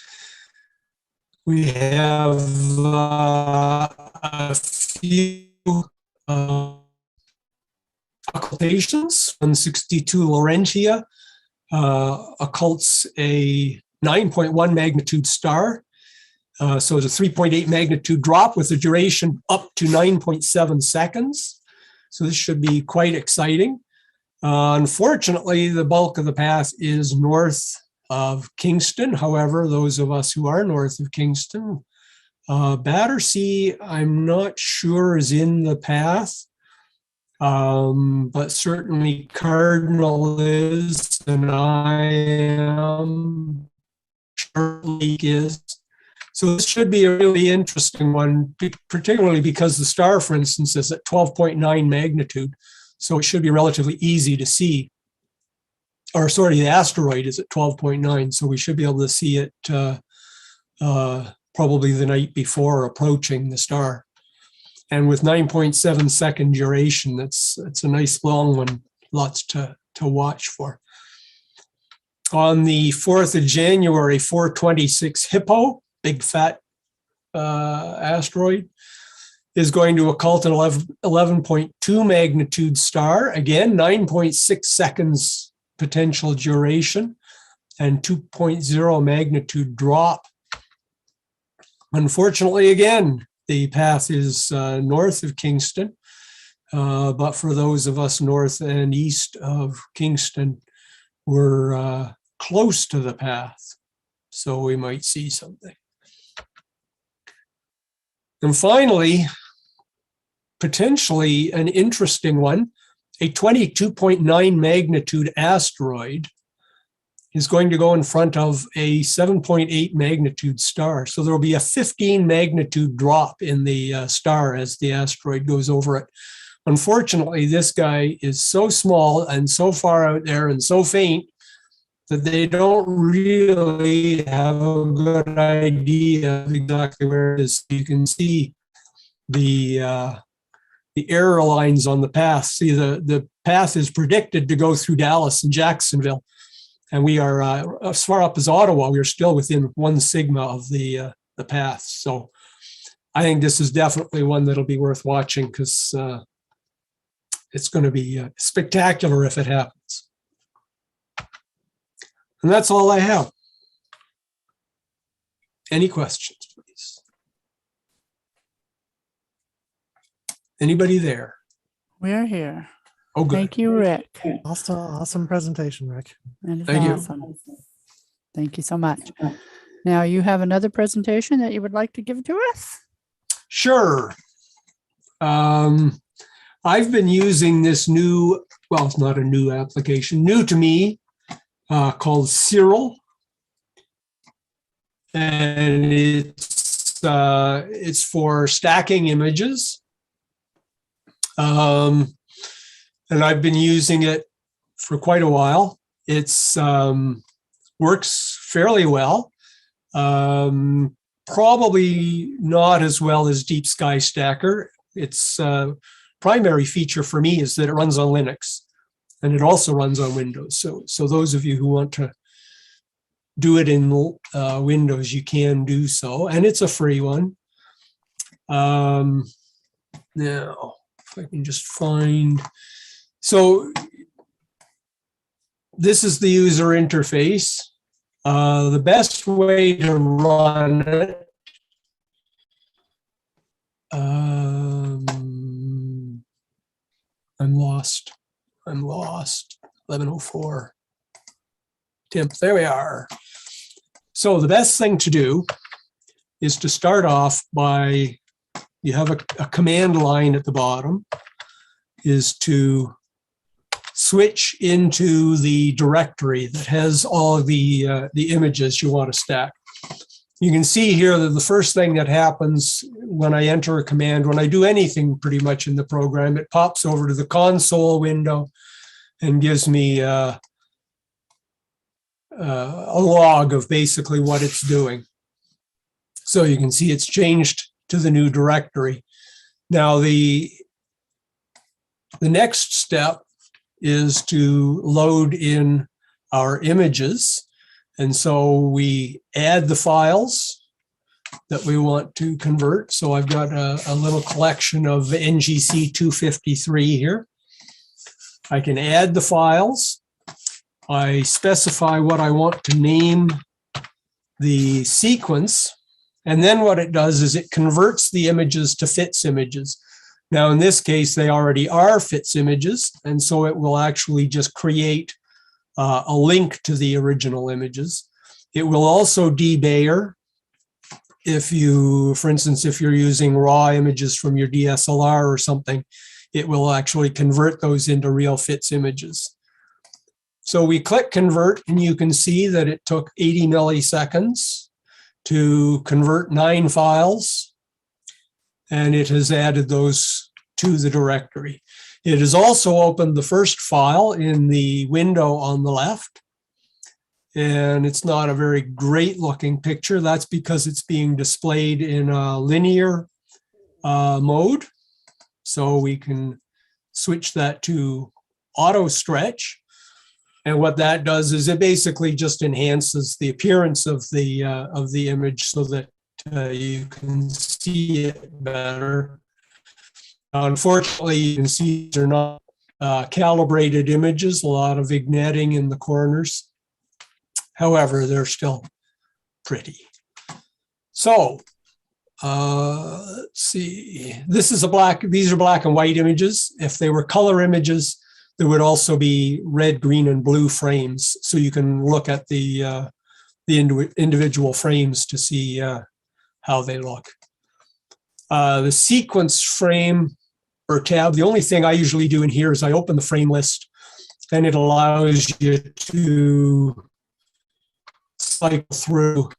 We have a few occultations. 162 Laurentia occults a 9.1 magnitude star. So it's a 3.8 magnitude drop with a duration up to 9.7 seconds. So this should be quite exciting. Unfortunately, the bulk of the path is north of Kingston. However, those of us who are north of Kingston, Battersea, I'm not sure is in the path, but certainly Cardinal is, and I am, Sharp Lake is. So this should be a really interesting one, particularly because the star, for instance, is at 12.9 magnitude. So it should be relatively easy to see. Or sorry, the asteroid is at 12.9. So we should be able to see it probably the night before approaching the star. And with 9.7 second duration, it's a nice long one, lots to watch for. On the 4th of January, 426 Hippo, big fat asteroid, is going to occult an 11.2 magnitude star. Again, 9.6 seconds potential duration and 2.0 magnitude drop. Unfortunately, again, the path is north of Kingston, but for those of us north and east of Kingston, we're close to the path, so we might see something. And finally, potentially an interesting one, a 22.9 magnitude asteroid is going to go in front of a 7.8 magnitude star. So there will be a 15 magnitude drop in the star as the asteroid goes over it. Unfortunately, this guy is so small and so far out there and so faint that they don't really have a good idea of exactly where it is. You can see the error lines on the path. See, the path is predicted to go through Dallas and Jacksonville. And we are, as far up as Ottawa, we are still within 1 sigma of the path. So I think this is definitely one that'll be worth watching, because it's going to be spectacular if it happens. And that's all I have. Any questions, please? Anybody there? We're here. Oh, good. Thank you, Rick. Awesome presentation, Rick. That is Thank you. awesome. Thank you so much. Now you have another presentation that you would like to give to us? Sure. I've been using this new, well, it's not a new application, new to me, called Cyril. And it's for stacking images. And I've been using it for quite a while. It's works fairly well. Probably not as well as Deep Sky Stacker. Its primary feature for me is that it runs on Linux, and it also runs on Windows. So those of you who want to do it in Windows, you can do so, and it's a free one. Now, if I can just find, so this is the user interface. The best way to run it, I'm lost. 1104. Temp, there we are. So the best thing to do is to start off by, you have a command line at the bottom, is to switch into the directory that has all of the images you want to stack. You can see here that the first thing that happens when I enter a command, when I do anything pretty much in the program, it pops over to the console window and gives me a log of basically what it's doing. So you can see it's changed to the new directory. Now the next step is to load in our images. And so we add the files that we want to convert. So I've got a little collection of NGC 253 here. I can add the files. I specify what I want to name the sequence. And then what it does is it converts the images to FITS images. Now, in this case, they already are FITS images. And so it will actually just create a link to the original images. It will also debayer if you, for instance, if you're using raw images from your DSLR or something, it will actually convert those into real FITS images. So we click convert, and you can see that it took 80 milliseconds to convert 9 files, and it has added those to the directory. It has also opened the first file in the window on the left, and it's not a very great looking picture. That's because it's being displayed in a linear mode. So we can switch that to auto stretch. And what that does is it basically just enhances the appearance of the image so that you can see it better. Unfortunately, you can see they're not calibrated images, a lot of vignetting in the corners. However, they're still pretty. So let's see. These are black and white images. If they were color images, there would also be red, green, and blue frames. So you can look at the individual frames to see how they look. The sequence frame or tab, the only thing I usually do in here is I open the frame list, and it allows you to cycle through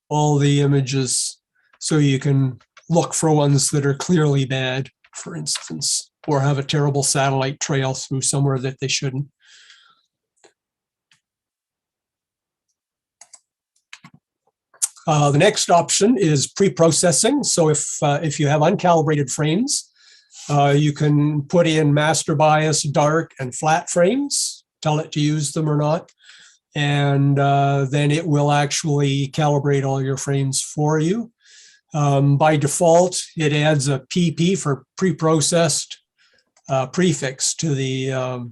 all the images so you can look for ones that are clearly bad, for instance, or have a terrible satellite trail through somewhere that they shouldn't. The next option is pre-processing. So if you have uncalibrated frames, you can put in master bias, dark, and flat frames, tell it to use them or not, and then it will actually calibrate all your frames for you. By default, it adds a PP for pre-processed prefix to the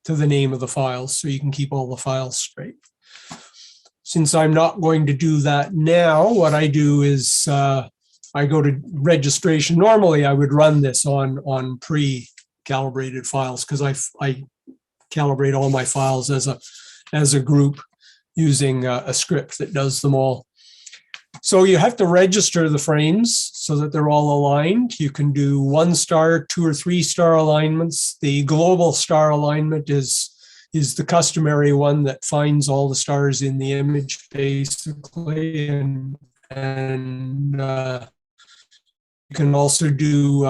name of the files, so you can keep all the files straight. Since I'm not going to do that now, what I do is I go to registration. Normally, I would run this on calibrated files because I calibrate all my files as a group using a script that does them all. So you have to register the frames so that they're all aligned. You can do 1-star, 2 or 3-star alignments. The global star alignment is the customary one that finds all the stars in the image, basically. And you can also do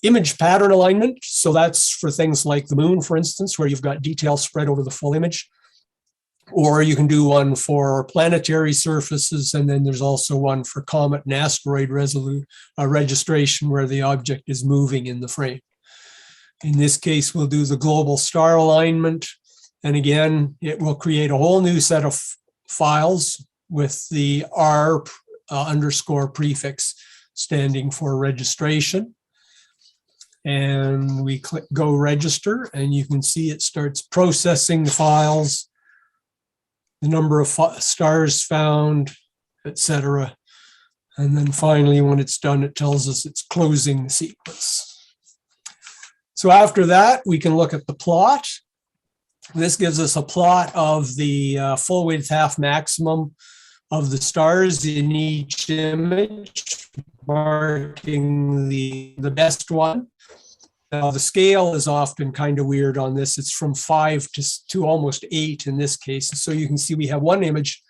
image pattern alignment. So that's for things like the moon, for instance, where you've got details spread over the full image. Or you can do one for planetary surfaces, and then there's also one for comet and asteroid registration where the object is moving in the frame. In this case, we'll do the global star alignment. And again, it will create a whole new set of files with the R underscore prefix standing for registration. And we click Go Register, and you can see it starts processing the files, the number of stars found, etc. And then finally, when it's done, it tells us it's closing the sequence. So after that, we can look at the plot. This gives us a plot of the full width half maximum of the stars in each image, marking the best one. Now, the scale is often kind of weird on this. It's from 5 to almost 8 in this case. So you can see we have one image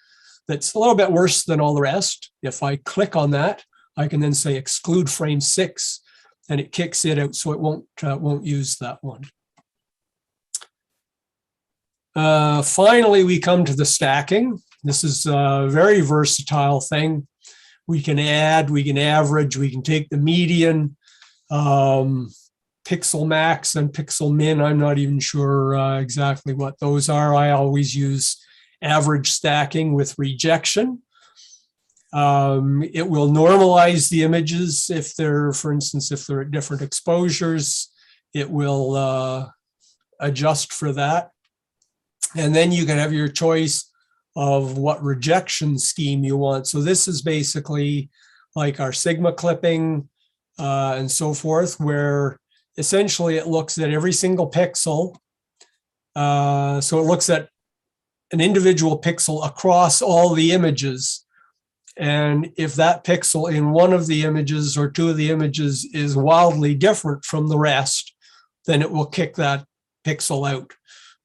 that's a little bit worse than all the rest. If I click on that, I can then say exclude frame 6, and it kicks it out, so it won't use that one. Finally, we come to the stacking. This is a very versatile thing. We can add, we can average, we can take the median, pixel max and pixel min. I'm not even sure exactly what those are. I always use average stacking with rejection. It will normalize the images if they're, for instance, if they're at different exposures, it will adjust for that. And then you can have your choice of what rejection scheme you want. So this is basically like our sigma clipping and so forth, where essentially it looks at every single pixel. So it looks at an individual pixel across all the images. And if that pixel in one of the images or two of the images is wildly different from the rest, then it will kick that pixel out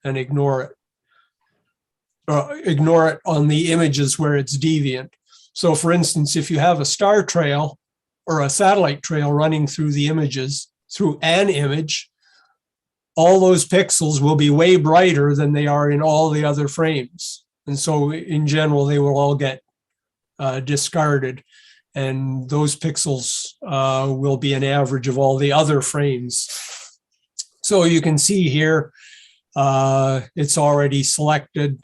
and ignore it. Or ignore it on the images where it's deviant. So for instance, if you have a star trail or a satellite trail running through the images, through an image, all those pixels will be way brighter than they are in all the other frames. And so in general, they will all get discarded. And those pixels will be an average of all the other frames. So you can see here, it's already selected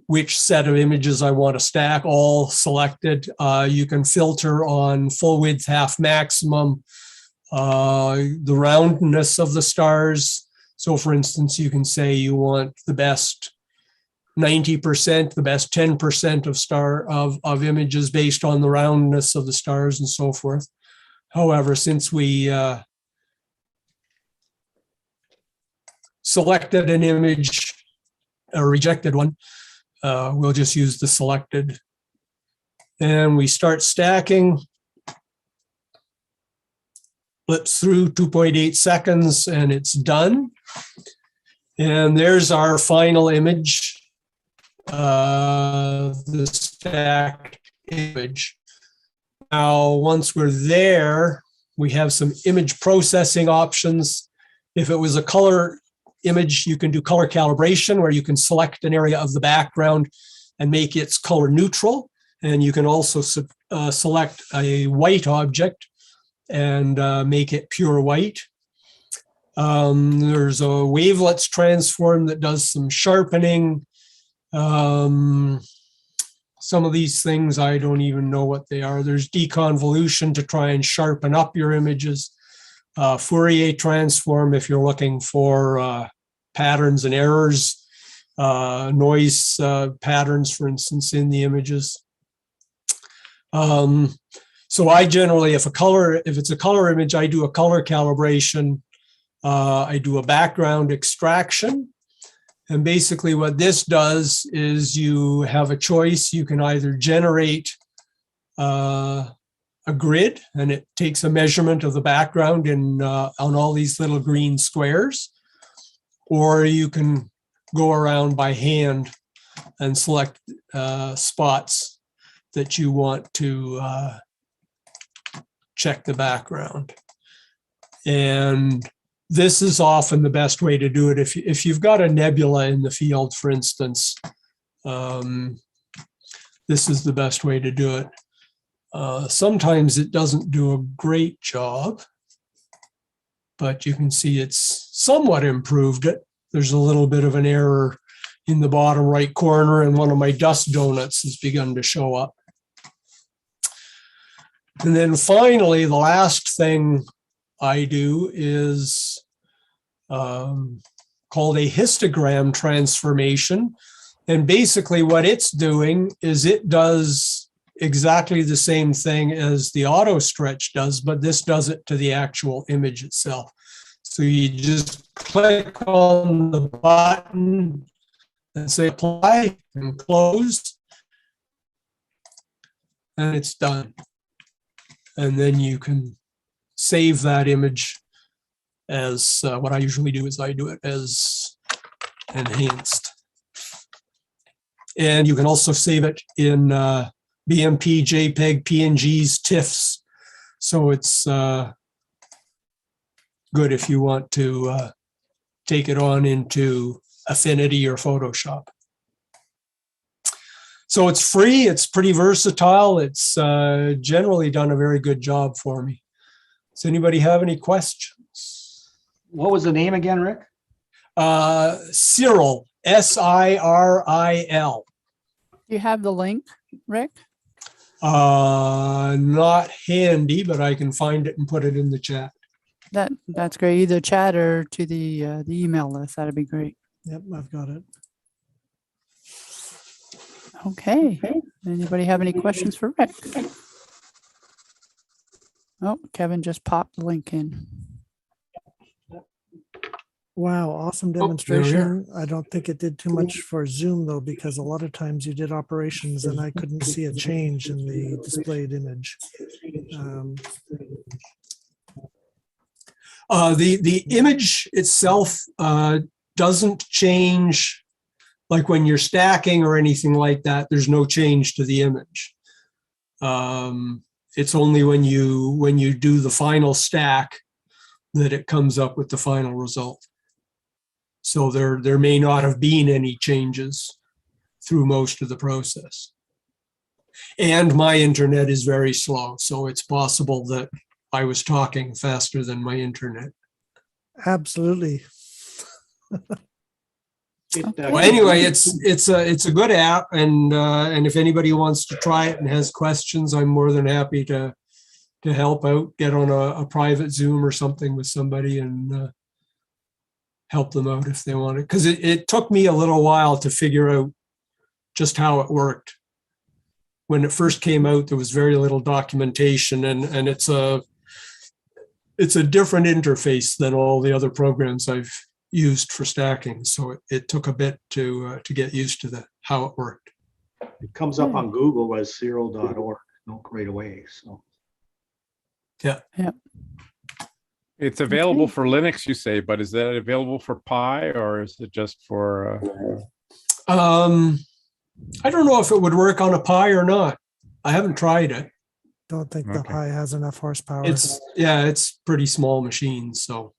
which set of images I want to stack, all selected. You can filter on full width half maximum, the roundness of the stars. So for instance, you can say you want the best 90%, the best 10% of images based on the roundness of the stars and so forth. However, since we selected an image, a rejected one, we'll just use the selected. And we start stacking. Flips through 2.8 seconds and it's done. And there's our final image, the stacked image. Now, once we're there, we have some image processing options. If it was a color image, you can do color calibration, where you can select an area of the background and make its color neutral. And you can also select a white object and make it pure white. There's a wavelets transform that does some sharpening. Some of these things, I don't even know what they are. There's deconvolution to try and sharpen up your images. Fourier transform if you're looking for patterns and errors, noise patterns, for instance, in the images. So I generally, if it's a color image, I do a color calibration. I do a background extraction. And basically what this does is you have a choice. You can either generate a grid, and it takes a measurement of the background on all these little green squares, or you can go around by hand and select spots that you want to check the background. And this is often the best way to do it. If you've got a nebula in the field, for instance, this is the best way to do it. Sometimes it doesn't do a great job, but you can see it's somewhat improved it. There's a little bit of an error in the bottom right corner, and one of my dust donuts has begun to show up. And then finally, the last thing I do is called a histogram transformation. And basically what it's doing is it does exactly the same thing as the auto stretch does, but this does it to the actual image itself. So you just click on the button and say apply and close, and it's done. And then you can save that image as what I usually do is I do it as enhanced. And you can also save it in BMP, JPEG, PNGs, TIFFs. So it's good if you want to take it on into Affinity or Photoshop. So it's free, it's pretty versatile. It's generally done a very good job for me. Does anybody have any questions? What was the name again, Rick? Cyril, S-I-R-I-L. Do you have the link, Rick? Not handy, but I can find it and put it in the chat. That's great. Either chat or to the email list. That'd be great. Yep, I've got it. Okay. Anybody have any questions for Rick? Oh, Kevin just popped the link in. Wow, awesome there we are. demonstration. I don't think it did too much for Zoom though, because a lot of times you did operations and I couldn't see a change in the displayed image. The image itself doesn't change, like when you're stacking or anything like that. There's no change to the image. It's only when you do the final stack that it comes up with the final result. So there may not have been any changes through most of the process. And my internet is very slow, so it's possible that I was talking faster than my internet. Absolutely. Well, anyway, it's a good app, and if anybody wants to try it and has questions, I'm more than happy to help out. Get on a private Zoom or something with somebody and help them out if they want it. Because it took me a little while to figure out just how it worked. When it first came out, there was very little documentation, and it's a different interface than all the other programs I've used for stacking. So it took a bit to get used to how it worked. It comes up on Google as Cyril.org right away. So yeah. It's available for Linux, you say, but is that available for Pi, or is it just for? I don't know if it would work on a Pi or not. I haven't tried it. Don't think the Pi has enough horsepower. It's pretty small machine, so.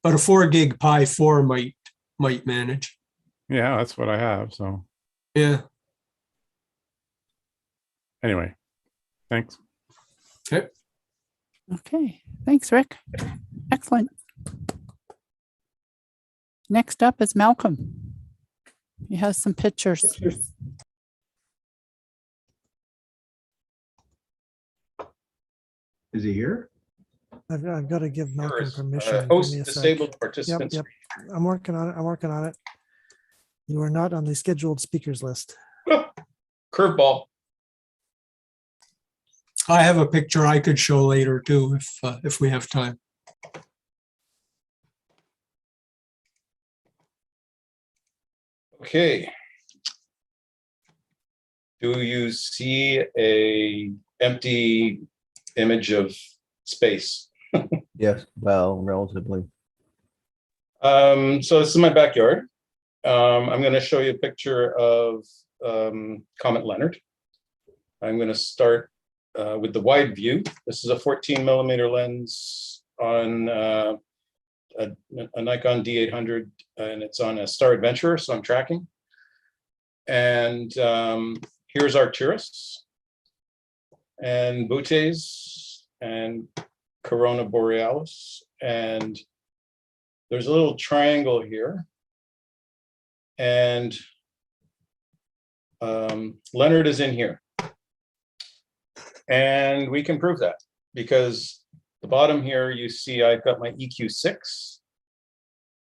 But a 4 gig Pi 4 might manage. Yeah, that's what I have. So yeah. Anyway, thanks. Okay. Okay. Thanks, Rick. Excellent. Next up is Malcolm. He has some pictures. Is he here? I've got to give Malcolm permission. Host Give me a sec. disabled participants. Yep. I'm working on it. You are not on the scheduled speakers list. Curveball. I have a picture I could show later too, if we have time. Okay. Do you see a empty image of space? Yes, well, relatively. So this is my backyard. I'm going to show you a picture of Comet Leonard. I'm going to start with the wide view. This is a 14 millimeter lens on a Nikon D800, and it's on a Star Adventurer, so I'm tracking. And here's Arcturus and Bootes and Corona Borealis, and there's a little triangle here, and Leonard is in here, and we can prove that because the bottom here you see I've got my EQ6,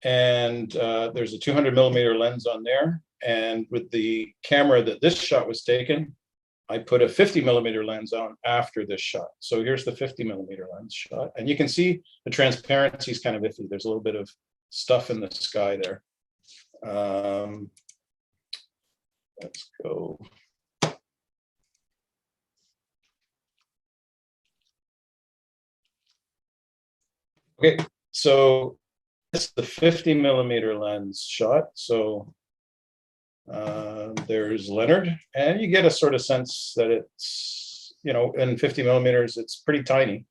and there's a 200 millimeter lens on there, and with the camera that this shot was taken, I put a 50 millimeter lens on after this shot. So here's the 50 millimeter lens shot. And you can see the transparency is kind of iffy. There's a little bit of stuff in the sky there. Let's go. Okay, so this is the 50 millimeter lens shot. So there's Leonard, and you get a sort of sense that it's, you know, in 50 millimeters, it's pretty tiny.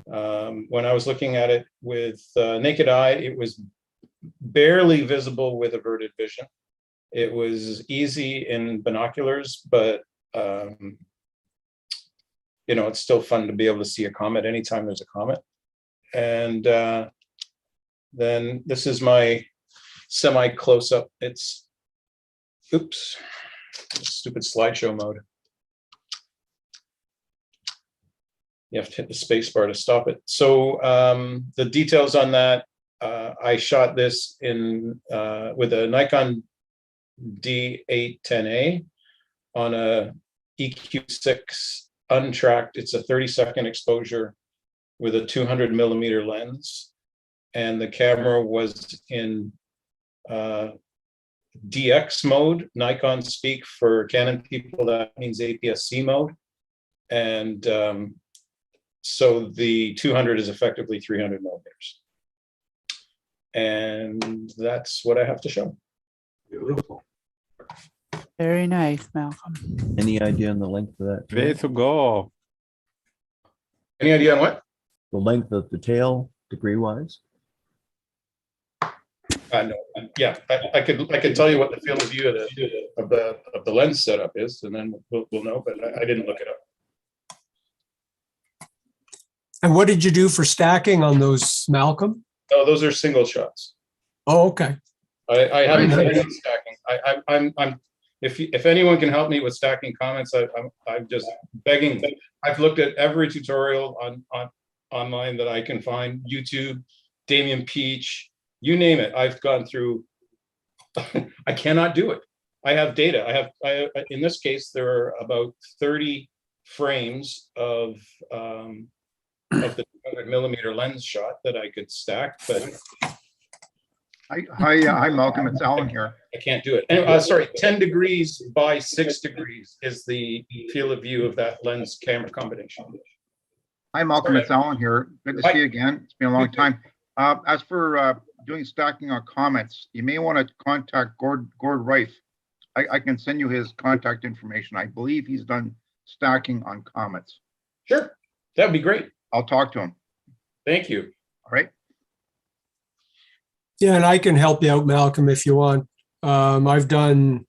When I was looking at it with naked eye, it was barely visible with averted vision. It was easy in binoculars, but you know, it's still fun to be able to see a comet anytime there's a comet. And then this is my semi close-up. It's, oops, stupid slideshow mode. You have to hit the space bar to stop it. So the details on that, I shot this in with a Nikon D810A on a EQ6 untracked. It's a 30-second exposure with a 200 millimeter lens, and the camera was in DX mode, Nikon speak for Canon people, that means APS-C mode. And so the 200 is effectively 300 millimeters. And that's what I have to show. Beautiful. Very nice, Malcolm. Any idea on the length of that? Way to go. Any idea on what? The length of the tail, degree-wise? No, yeah, I could tell you what the field of view of the lens setup is, and then we'll know. But I didn't look it up. And what did you do for stacking on those, Malcolm? No, those are single shots. Oh, okay. I haven't done any stacking. I'm if anyone can help me with stacking comments, I'm just begging. I've looked at every tutorial on online that I can find, YouTube, Damien Peach, you name it. I've gone through. I cannot do it. I have data. I in this case, there are about 30 frames of the 200 millimeter lens shot that I could stack, but Hi, Malcolm. It's Alan here. I can't do it. And, sorry, 10 degrees by 6 degrees is the field of view of that lens camera combination. Hi, Malcolm. It's Alan here. Good to see you again. It's been a long time. As for doing stacking on comets, you may want to contact Gord Reif. I can send you his contact information. I believe he's done stacking on comets. Sure, that'd be great. I'll talk to him. Thank you. All right. Yeah, and I can help you out, Malcolm, if you want. I've done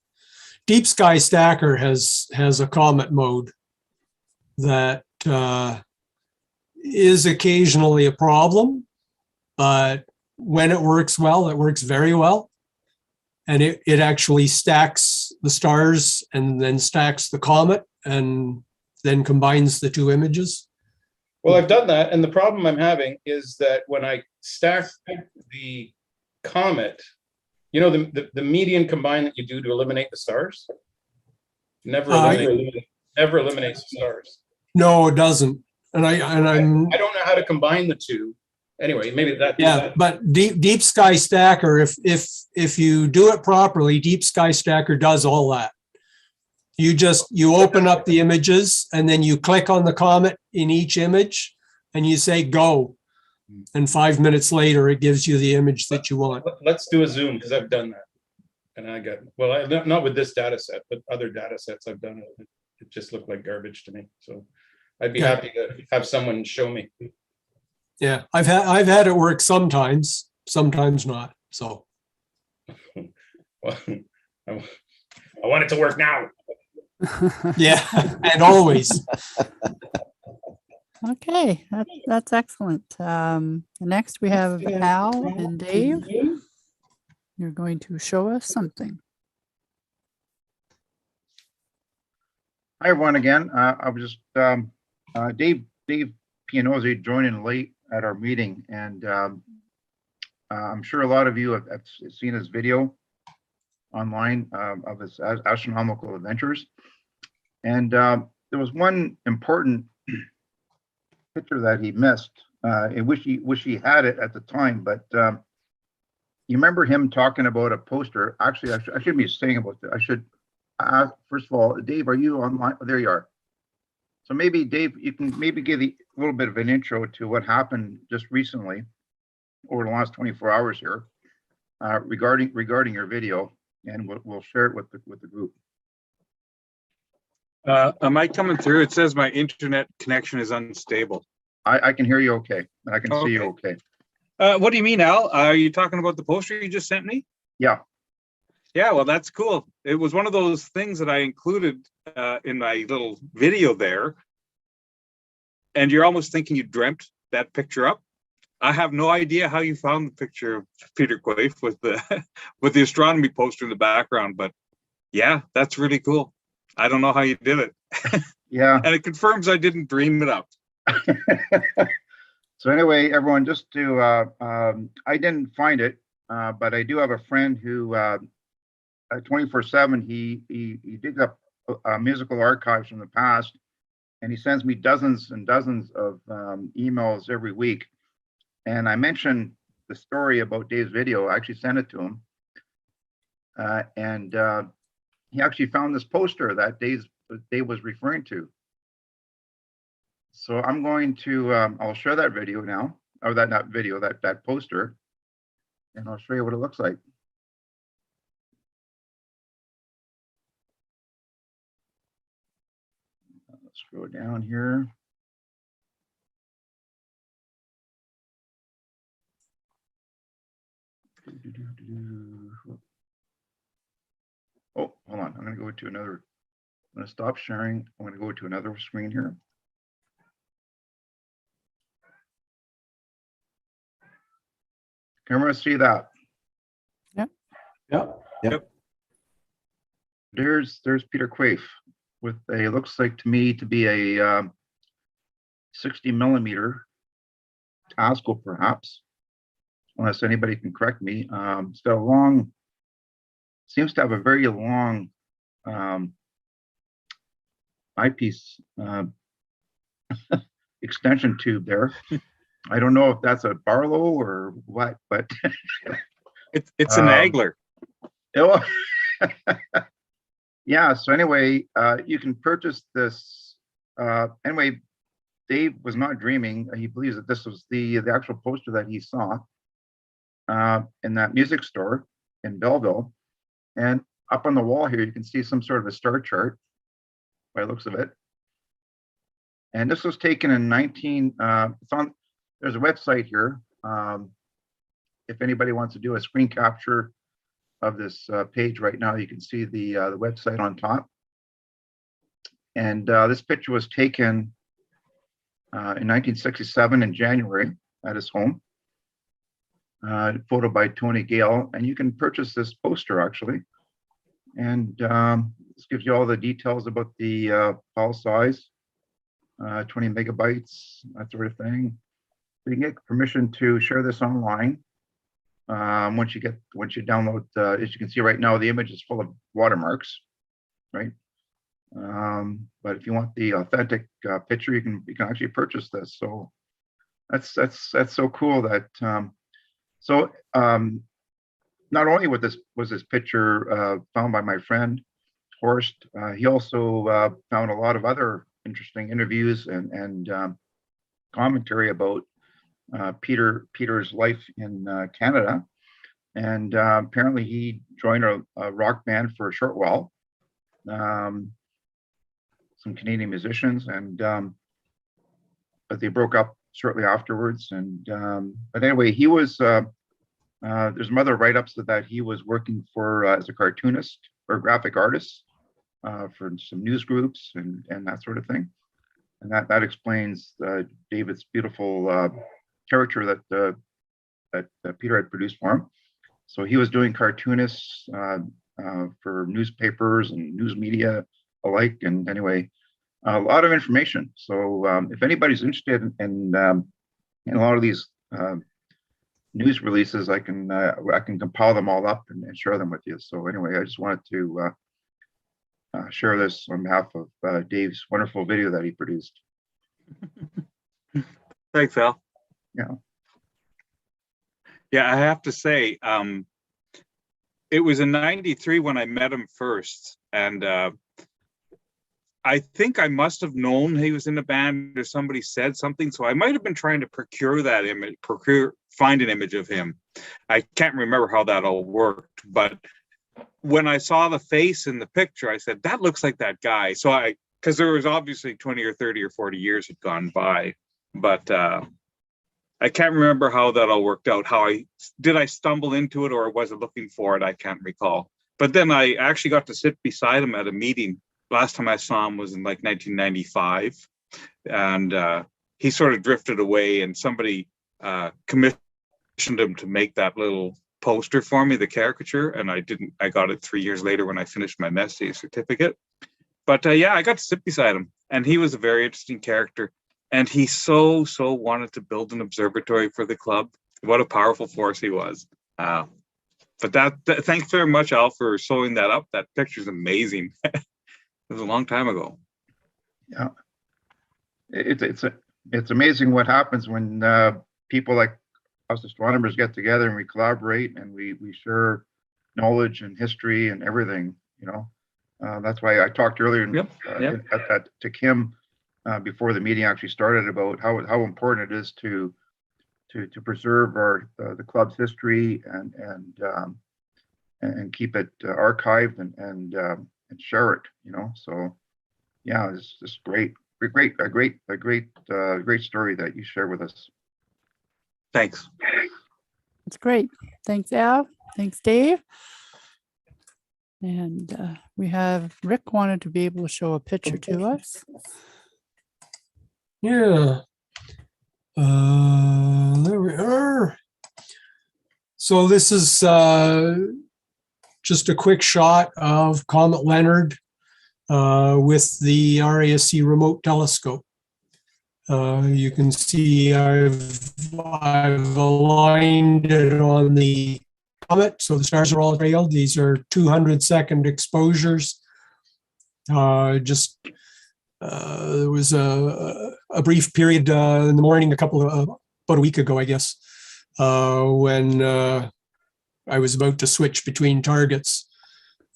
Deep Sky Stacker has a comet mode that is occasionally a problem, but when it works well, it works very well. And it actually stacks the stars and then stacks the comet and then combines the two images. Well, I've done that. And the problem I'm having is that when I stack the comet, you know, the median combine that you do to eliminate the stars never eliminates the stars. No, it doesn't. And I'm I don't know how to combine the two. Anyway, maybe that. yeah, but Deep Sky Stacker, if you do it properly, Deep Sky Stacker does all that. You open up the images and then you click on the comet in each image and you say go. And 5 minutes later, it gives you the image that you want. Let's do a zoom because I've done that. And I got, well, not with this data set, but other data sets I've done it. It just looked like garbage to me. So I'd be happy to have someone show me. Yeah, I've had it work sometimes not. So Well, I want it to work now. yeah, and always. Okay, that's excellent. Next we have Al and Dave. You're going to show us something. Hi, everyone again. I was just, Dave Pianozzi joining late at our meeting, and I'm sure a lot of you have seen his video online of his astronomical adventures. And there was one important picture that he missed. I wish he had it at the time, but you remember him talking about a poster. Actually, I shouldn't be saying about that. I should first of all, Dave, are you online? Oh, there you are. So maybe Dave, you can maybe give a little bit of an intro to what happened just recently over the last 24 hours here regarding your video, and we'll share it with the group. Am I coming through? It says my internet connection is unstable. I can hear you okay, and I can see you okay. What do you mean, Al? Are you talking about the poster you just sent me? Yeah. Yeah, well, that's cool. It was one of those things that I included in my little video there. And you're almost thinking you dreamt that picture up. I have no idea how you found the picture of Peter Quaife with the with the astronomy poster in the background, but yeah, that's really cool. I don't know how you did it. Yeah. And it confirms I didn't dream it up. So anyway, everyone, just to, I didn't find it, but I do have a friend who 24/7, he digs up musical archives from the past, and he sends me dozens and dozens of emails every week. And I mentioned the story about Dave's video. I actually sent it to him. And he actually found this poster that Dave was referring to. So I'm going to, I'll share that video now, or that video, that poster, and I'll show you what it looks like. Let's go down here. Oh, hold on. I'm going to go to another. I'm going to stop sharing. I'm going to go to another screen here. Can everyone see that? Yep. Yep. There's Peter Quaife with a, looks like to me to be a 60 millimeter telescope, perhaps, unless anybody can correct me. It's got a long, seems to have a very long eyepiece extension tube there. I don't know if that's a Barlow or what, but it's an Angler. Yeah. So anyway, you can purchase this. Anyway, Dave was not dreaming. He believes that this was the actual poster that he saw in that music store in Belleville. And up on the wall here, you can see some sort of a star chart by the looks of it. And this was taken in it's on, there's a website here. If anybody wants to do a screen capture of this page right now, you can see the website on top. And this picture was taken in 1967 in January at his home. Photo by Tony Gale, and you can purchase this poster actually. And this gives you all the details about the file size, 20 megabytes, that sort of thing. So you can get permission to share this online. Once you download, as you can see right now, the image is full of watermarks, right? But if you want the authentic picture, you can actually purchase this. So that's so cool that not only was this picture found by my friend Horst, he also found a lot of other interesting interviews and commentary about Peter's life in Canada. And apparently he joined a rock band for a short while, some Canadian musicians, and but they broke up shortly afterwards. And but anyway, he was there's some other write-ups that he was working for as a cartoonist or graphic artist for some news groups and that sort of thing. And that explains David's beautiful caricature that Peter had produced for him. So he was doing cartoonists for newspapers and news media alike. And anyway, a lot of information. So if anybody's interested in a lot of these news releases, I can compile them all up and share them with you. So anyway, I just wanted to share this on behalf of Dave's wonderful video that he produced. Thanks, Al. Yeah. Yeah, I have to say, it was in '93 when I met him first, and I think I must have known he was in a band or somebody said something, so I might have been trying to procure that image, find an image of him. I can't remember how that all worked, but when I saw the face in the picture, I said, that looks like that guy. So because there was obviously 20 or 30 or 40 years had gone by, but I can't remember how that all worked out. Did I stumble into it or was I looking for it? I can't recall. But then I actually got to sit beside him at a meeting. Last time I saw him was in like 1995. And he sort of drifted away and somebody commissioned him to make that little poster for me, the caricature. And I got it 3 years later when I finished my Messier certificate. But yeah, I got to sit beside him and he was a very interesting character. And he so wanted to build an observatory for the club. What a powerful force he was. But thanks very much, Al, for showing that up. That picture's amazing. It was a long time ago. Yeah, it's amazing what happens when people like us astronomers get together and we collaborate and we share knowledge and history and everything. You know, that's why I talked earlier to Kim before the meeting actually started about how important it is to preserve the club's history and keep it archived and share it. You know, so yeah, it's just great story that you share with us. Thanks. That's great. Thanks, Al. Thanks, Dave. And we have Rick wanted to be able to show a picture to us. Yeah. There we are. So this is just a quick shot of Comet Leonard with the RASC remote telescope. You can see I've aligned it on the comet, so the stars are all trailed. These are 200-second exposures. There was a brief period in the morning, about a week ago, I guess, when I was about to switch between targets.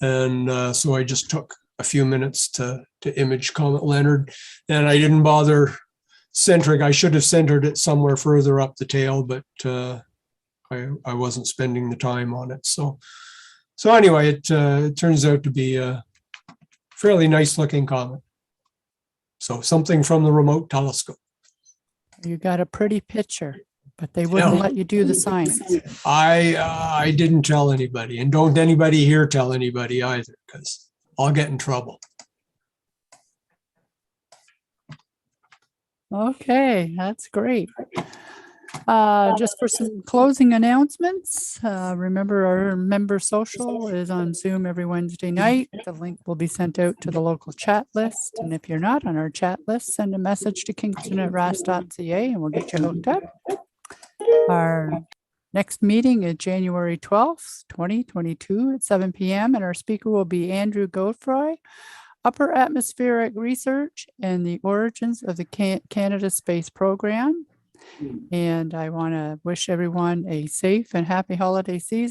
And so I just took a few minutes to image Comet Leonard. And I didn't bother centering. I should have centered it somewhere further up the tail, but I wasn't spending the time on it. So anyway, it turns out to be a fairly nice looking comet. So something from the remote telescope. You got a pretty picture, but they wouldn't let you do the science. I didn't tell anybody, and don't anybody here tell anybody either, because I'll get in trouble. Okay, that's great. Just for some closing announcements, remember our member social is on Zoom every Wednesday night. The link will be sent out to the local chat list. And if you're not on our chat list, send a message to Kingston@RASC.ca and we'll get you hooked up. Our next meeting is January 12th, 2022 at 7 p.m. And our speaker will be Andrew Godfroy, upper atmospheric research and the origins of the Canada Space Program. And I want to wish everyone a safe and happy holiday season.